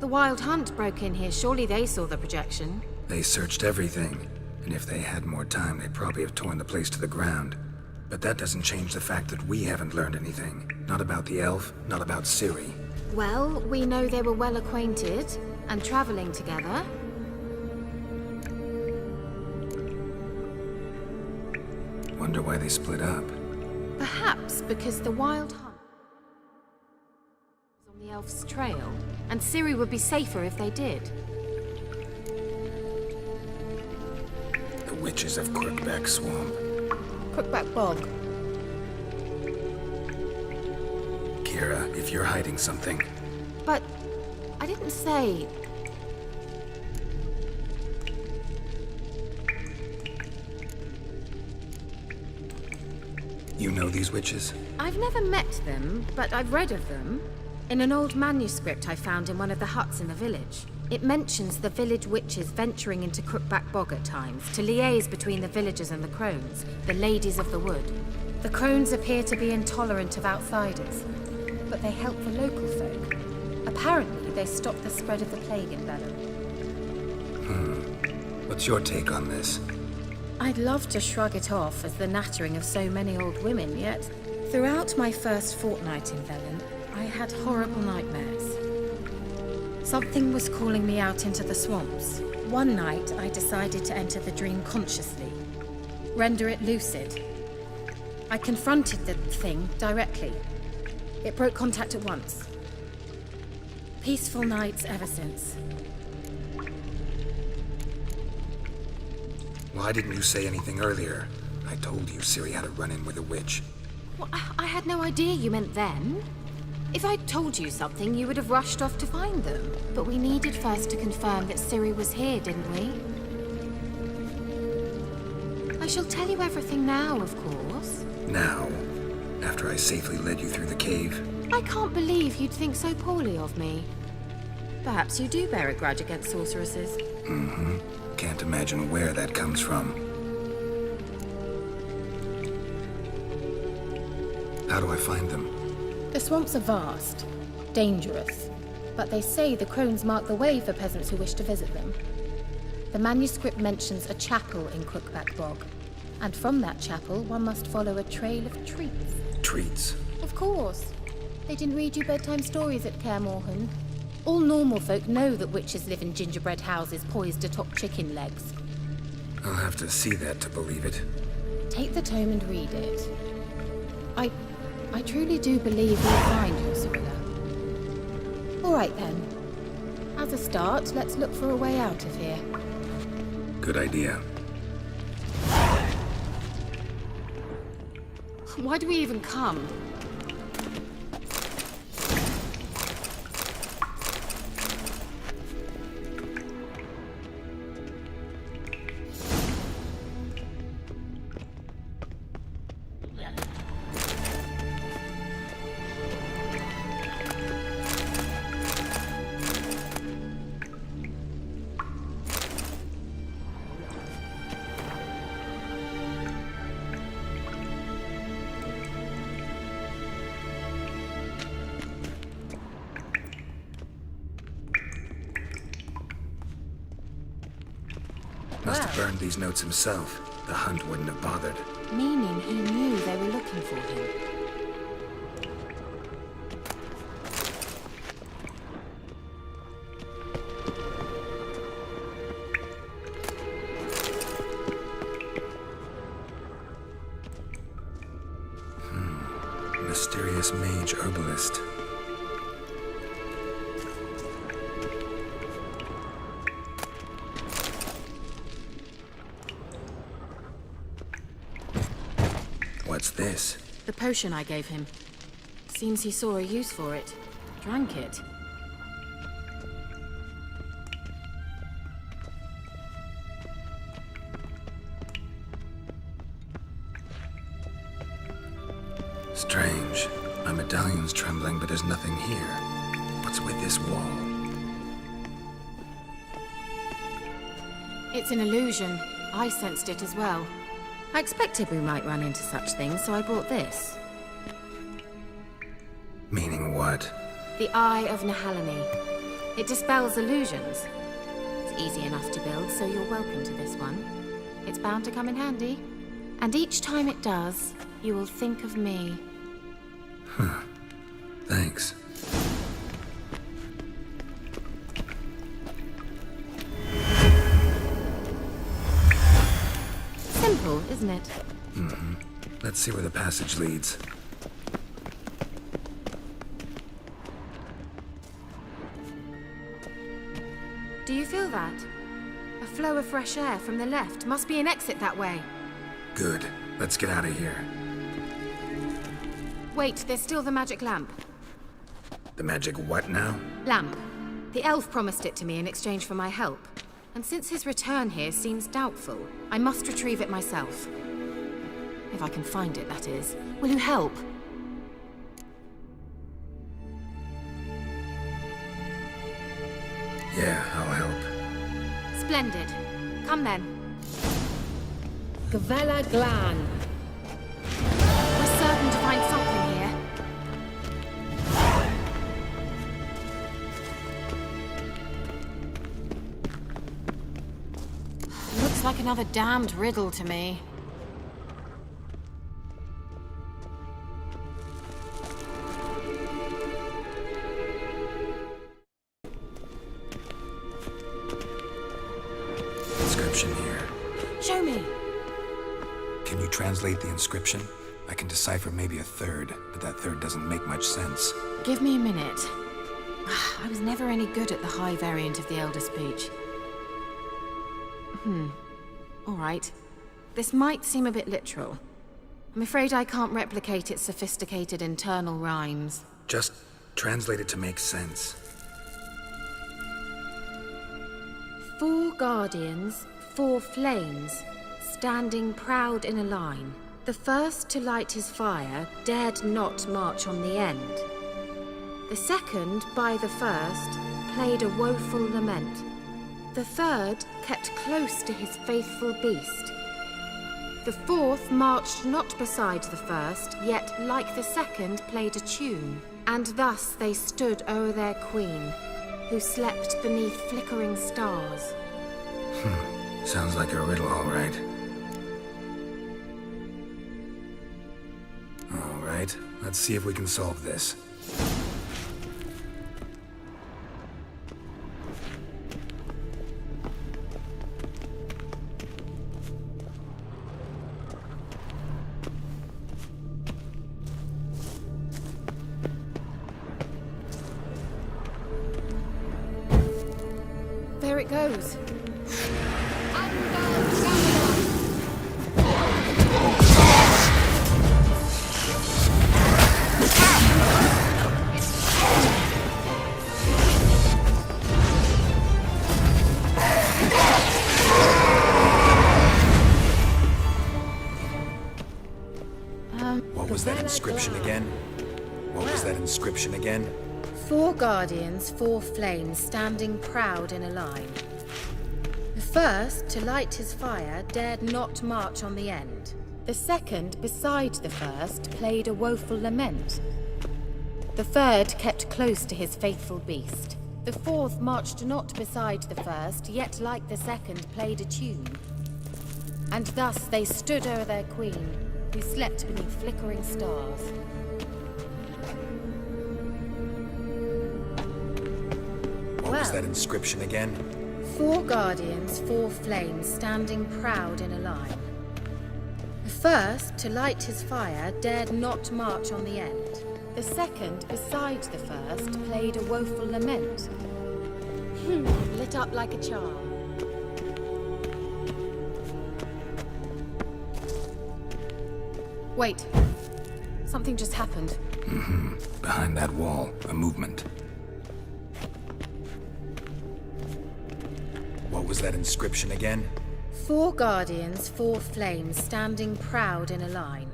The Wild Hunt broke in here. Surely they saw the projection. They searched everything, and if they had more time, they'd probably have torn the place to the ground. But that doesn't change the fact that we haven't learned anything. Not about the elf, not about Ciri. Well, we know they were well acquainted and traveling together. Wonder why they split up. Perhaps because the Wild Hunt was on the elf's trail, and Ciri would be safer if they did. The witches of Crookback Swamp. Crookback Bog. Kira, if you're hiding something... But I didn't say... You know these witches? I've never met them, but I've read of them. In an old manuscript I found in one of the huts in the village. It mentions the village witches venturing into Crookback Bog at times to liaise between the villagers and the crones, the ladies of the wood. The crones appear to be intolerant of outsiders, but they help the local folk. Apparently, they stop the spread of the plague in Bellum. What's your take on this? I'd love to shrug it off as the nattering of so many old women, yet throughout my first fortnight in Velen, I had horrible nightmares. Something was calling me out into the swamps. One night, I decided to enter the dream consciously, render it lucid. I confronted the thing directly. It broke contact at once. Peaceful nights ever since. Why didn't you say anything earlier? I told you Ciri had a run-in with a witch. Well, I had no idea you meant then. If I'd told you something, you would have rushed off to find them. But we needed first to confirm that Ciri was here, didn't we? I shall tell you everything now, of course. Now? After I safely led you through the cave? I can't believe you'd think so poorly of me. Perhaps you do bear a grudge against sorceresses. Mm-hmm. Can't imagine where that comes from. How do I find them? The swamps are vast, dangerous, but they say the crones mark the way for peasants who wish to visit them. The manuscript mentions a chapel in Crookback Bog, and from that chapel one must follow a trail of treats. Treats? Of course. They didn't read you bedtime stories at Kaer Morhen. All normal folk know that witches live in gingerbread houses poised atop chicken legs. I'll have to see that to believe it. Take the tome and read it. I truly do believe we'll find you, Cyrilla. All right then. As a start, let's look for a way out of here. Good idea. Why do we even come? Must have burned these notes himself. The hunt wouldn't have bothered. Meaning he knew they were looking for him. Mysterious mage herbalist. What's this? The potion I gave him. Seems he saw a use for it. Drank it. Strange. My medallion's trembling, but there's nothing here. What's with this wall? It's an illusion. I sensed it as well. I expected we might run into such things, so I brought this. Meaning what? The Eye of Nahalani. It dispels illusions. It's easy enough to build, so you're welcome to this one. It's bound to come in handy. And each time it does, you will think of me. Huh. Thanks. Simple, isn't it? Mm-hmm. Let's see where the passage leads. Do you feel that? A flow of fresh air from the left. Must be an exit that way. Good. Let's get out of here. Wait, there's still the magic lamp. The magic what now? Lamp. The elf promised it to me in exchange for my help. And since his return here seems doubtful, I must retrieve it myself. If I can find it, that is. Will you help? Yeah, I'll help. Splendid. Come then. Gavella Glan. We're certain to find something here. Looks like another damned riddle to me. Inscription here. Show me. Can you translate the inscription? I can decipher maybe a third, but that third doesn't make much sense. Give me a minute. I was never any good at the high variant of the Elder Speech. All right. This might seem a bit literal. I'm afraid I can't replicate its sophisticated internal rhymes. Just translate it to make sense. 4 guardians, 4 flames, standing proud in a line. The first to light his fire dared not march on the end. The second, by the first, played a woeful lament. The third kept close to his faithful beast. The fourth marched not beside the first, yet like the second played a tune. And thus they stood o'er their queen, who slept beneath flickering stars. Sounds like a riddle, all right. All right, let's see if we can solve this. There it goes. What was that inscription again? What was that inscription again? 4 guardians, 4 flames, standing proud in a line. The first, to light his fire, dared not march on the end. The second, beside the first, played a woeful lament. The third kept close to his faithful beast. The fourth marched not beside the first, yet like the second played a tune. And thus they stood o'er their queen, who slept beneath flickering stars. What was that inscription again? 4 guardians, 4 flames, standing proud in a line. The first, to light his fire, dared not march on the end. The second, beside the first, played a woeful lament. Lit up like a charm. Wait. Something just happened. Behind that wall, a movement. What was that inscription again? 4 guardians, 4 flames, standing proud in a line.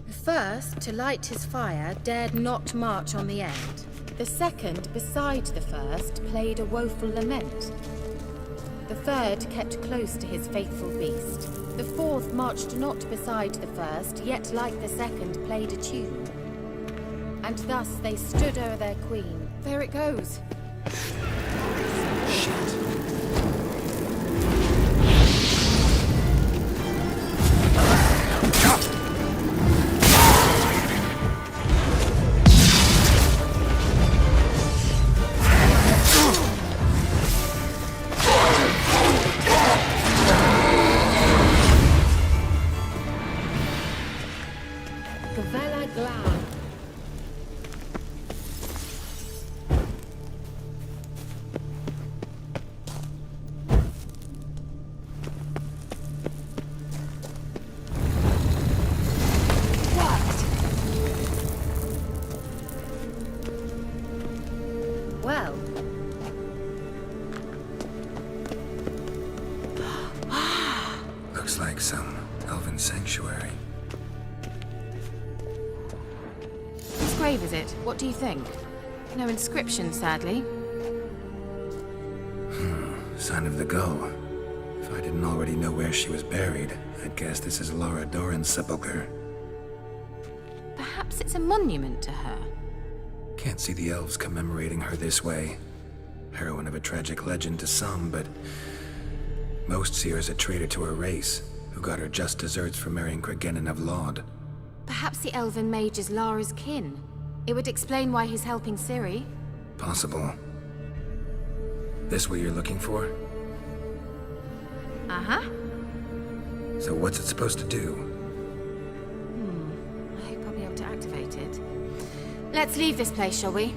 The first, to light his fire, dared not march on the end. The second, beside the first, played a woeful lament. The third kept close to his faithful beast. The fourth marched not beside the first, yet like the second played a tune. And thus they stood o'er their queen. There it goes. Well. Looks like some elven sanctuary. Whose grave is it? What do you think? No inscription, sadly. Sign of the gull. If I didn't already know where she was buried, I'd guess this is Laura Doran's sepulcher. Perhaps it's a monument to her. Can't see the elves commemorating her this way. Heroine of a tragic legend to some, but most see her as a traitor to her race, who got her just desserts for marrying Cregennan of Laud. Perhaps the elven mage is Lara's kin. It would explain why he's helping Ciri. Possible. This what you're looking for? Uh-huh. So what's it supposed to do? I hope I'll be able to activate it. Let's leave this place, shall we?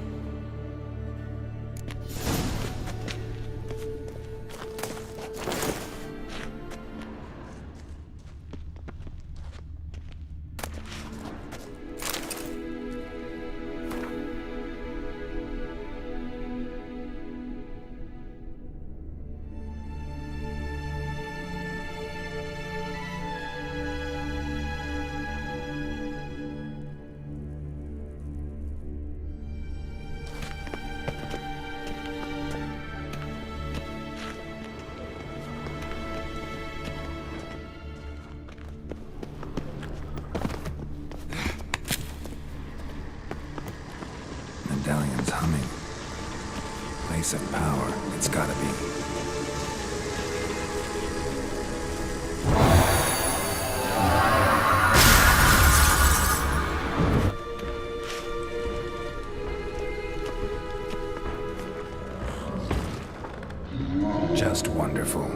Medallion's humming. Place of power, it's gotta be. Just wonderful.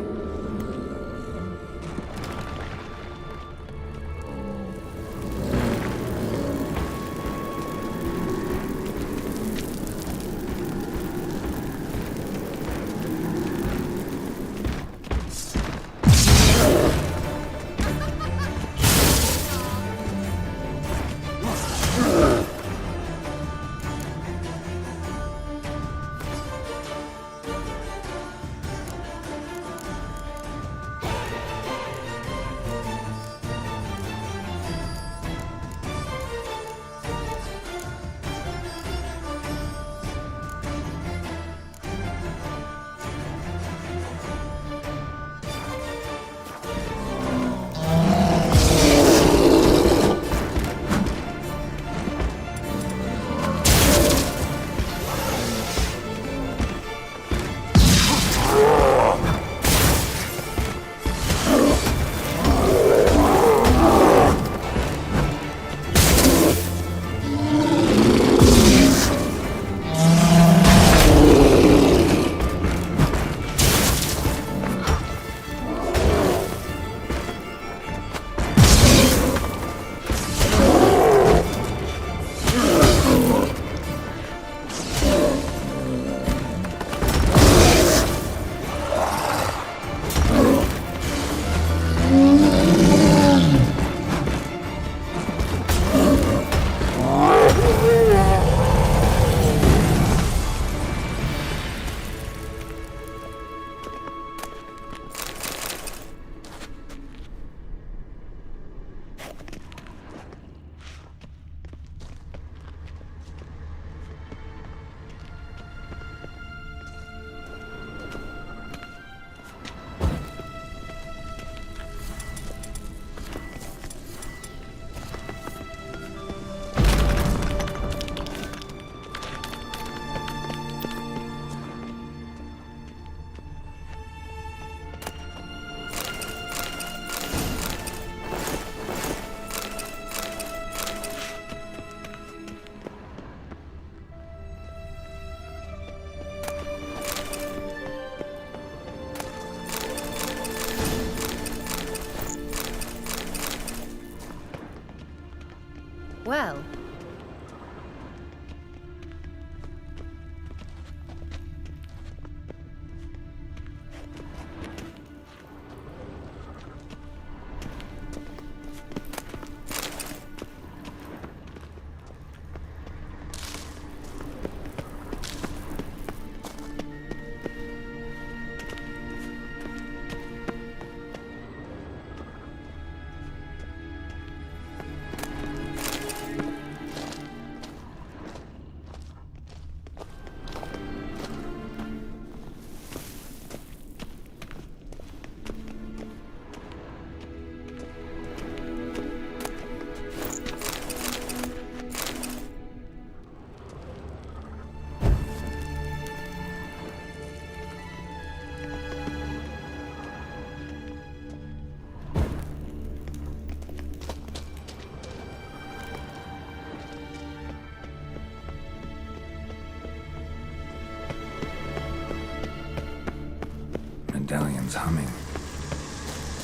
medallion's humming.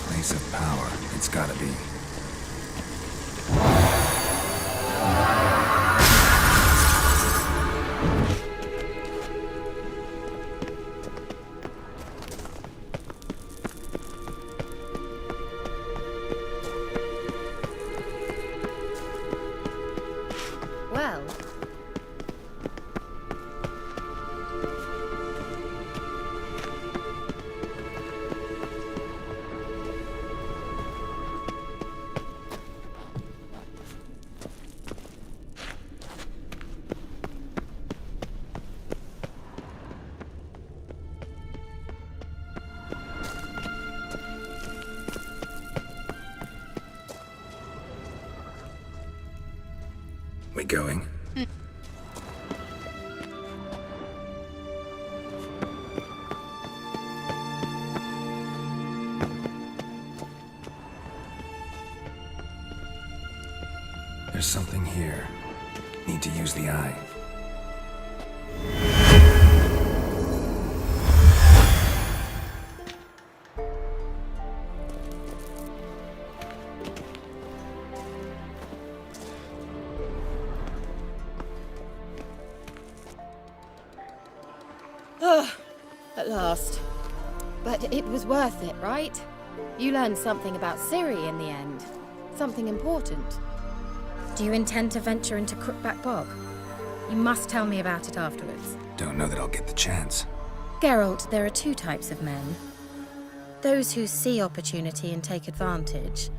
Place of power, it's gotta be. Well, We going? There's something here. Need to use the eye. at last. But it was worth it, right? You learned something about Ciri in the end. Something important. Do you intend to venture into Crookback Bog? You must tell me about it afterwards. Don't know that I'll get the chance. Geralt, there are two types of men. Those who see opportunity and take advantage,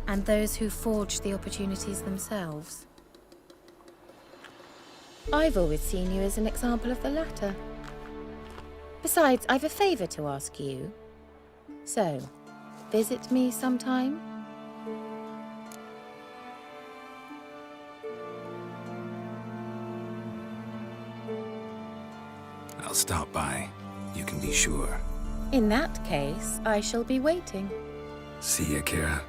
and those who forge the opportunities themselves. I've always seen you as an example of the latter. Besides, I've a favor to ask you. So, visit me sometime? I'll stop by. You can be sure. In that case, I shall be waiting. See ya, Kira.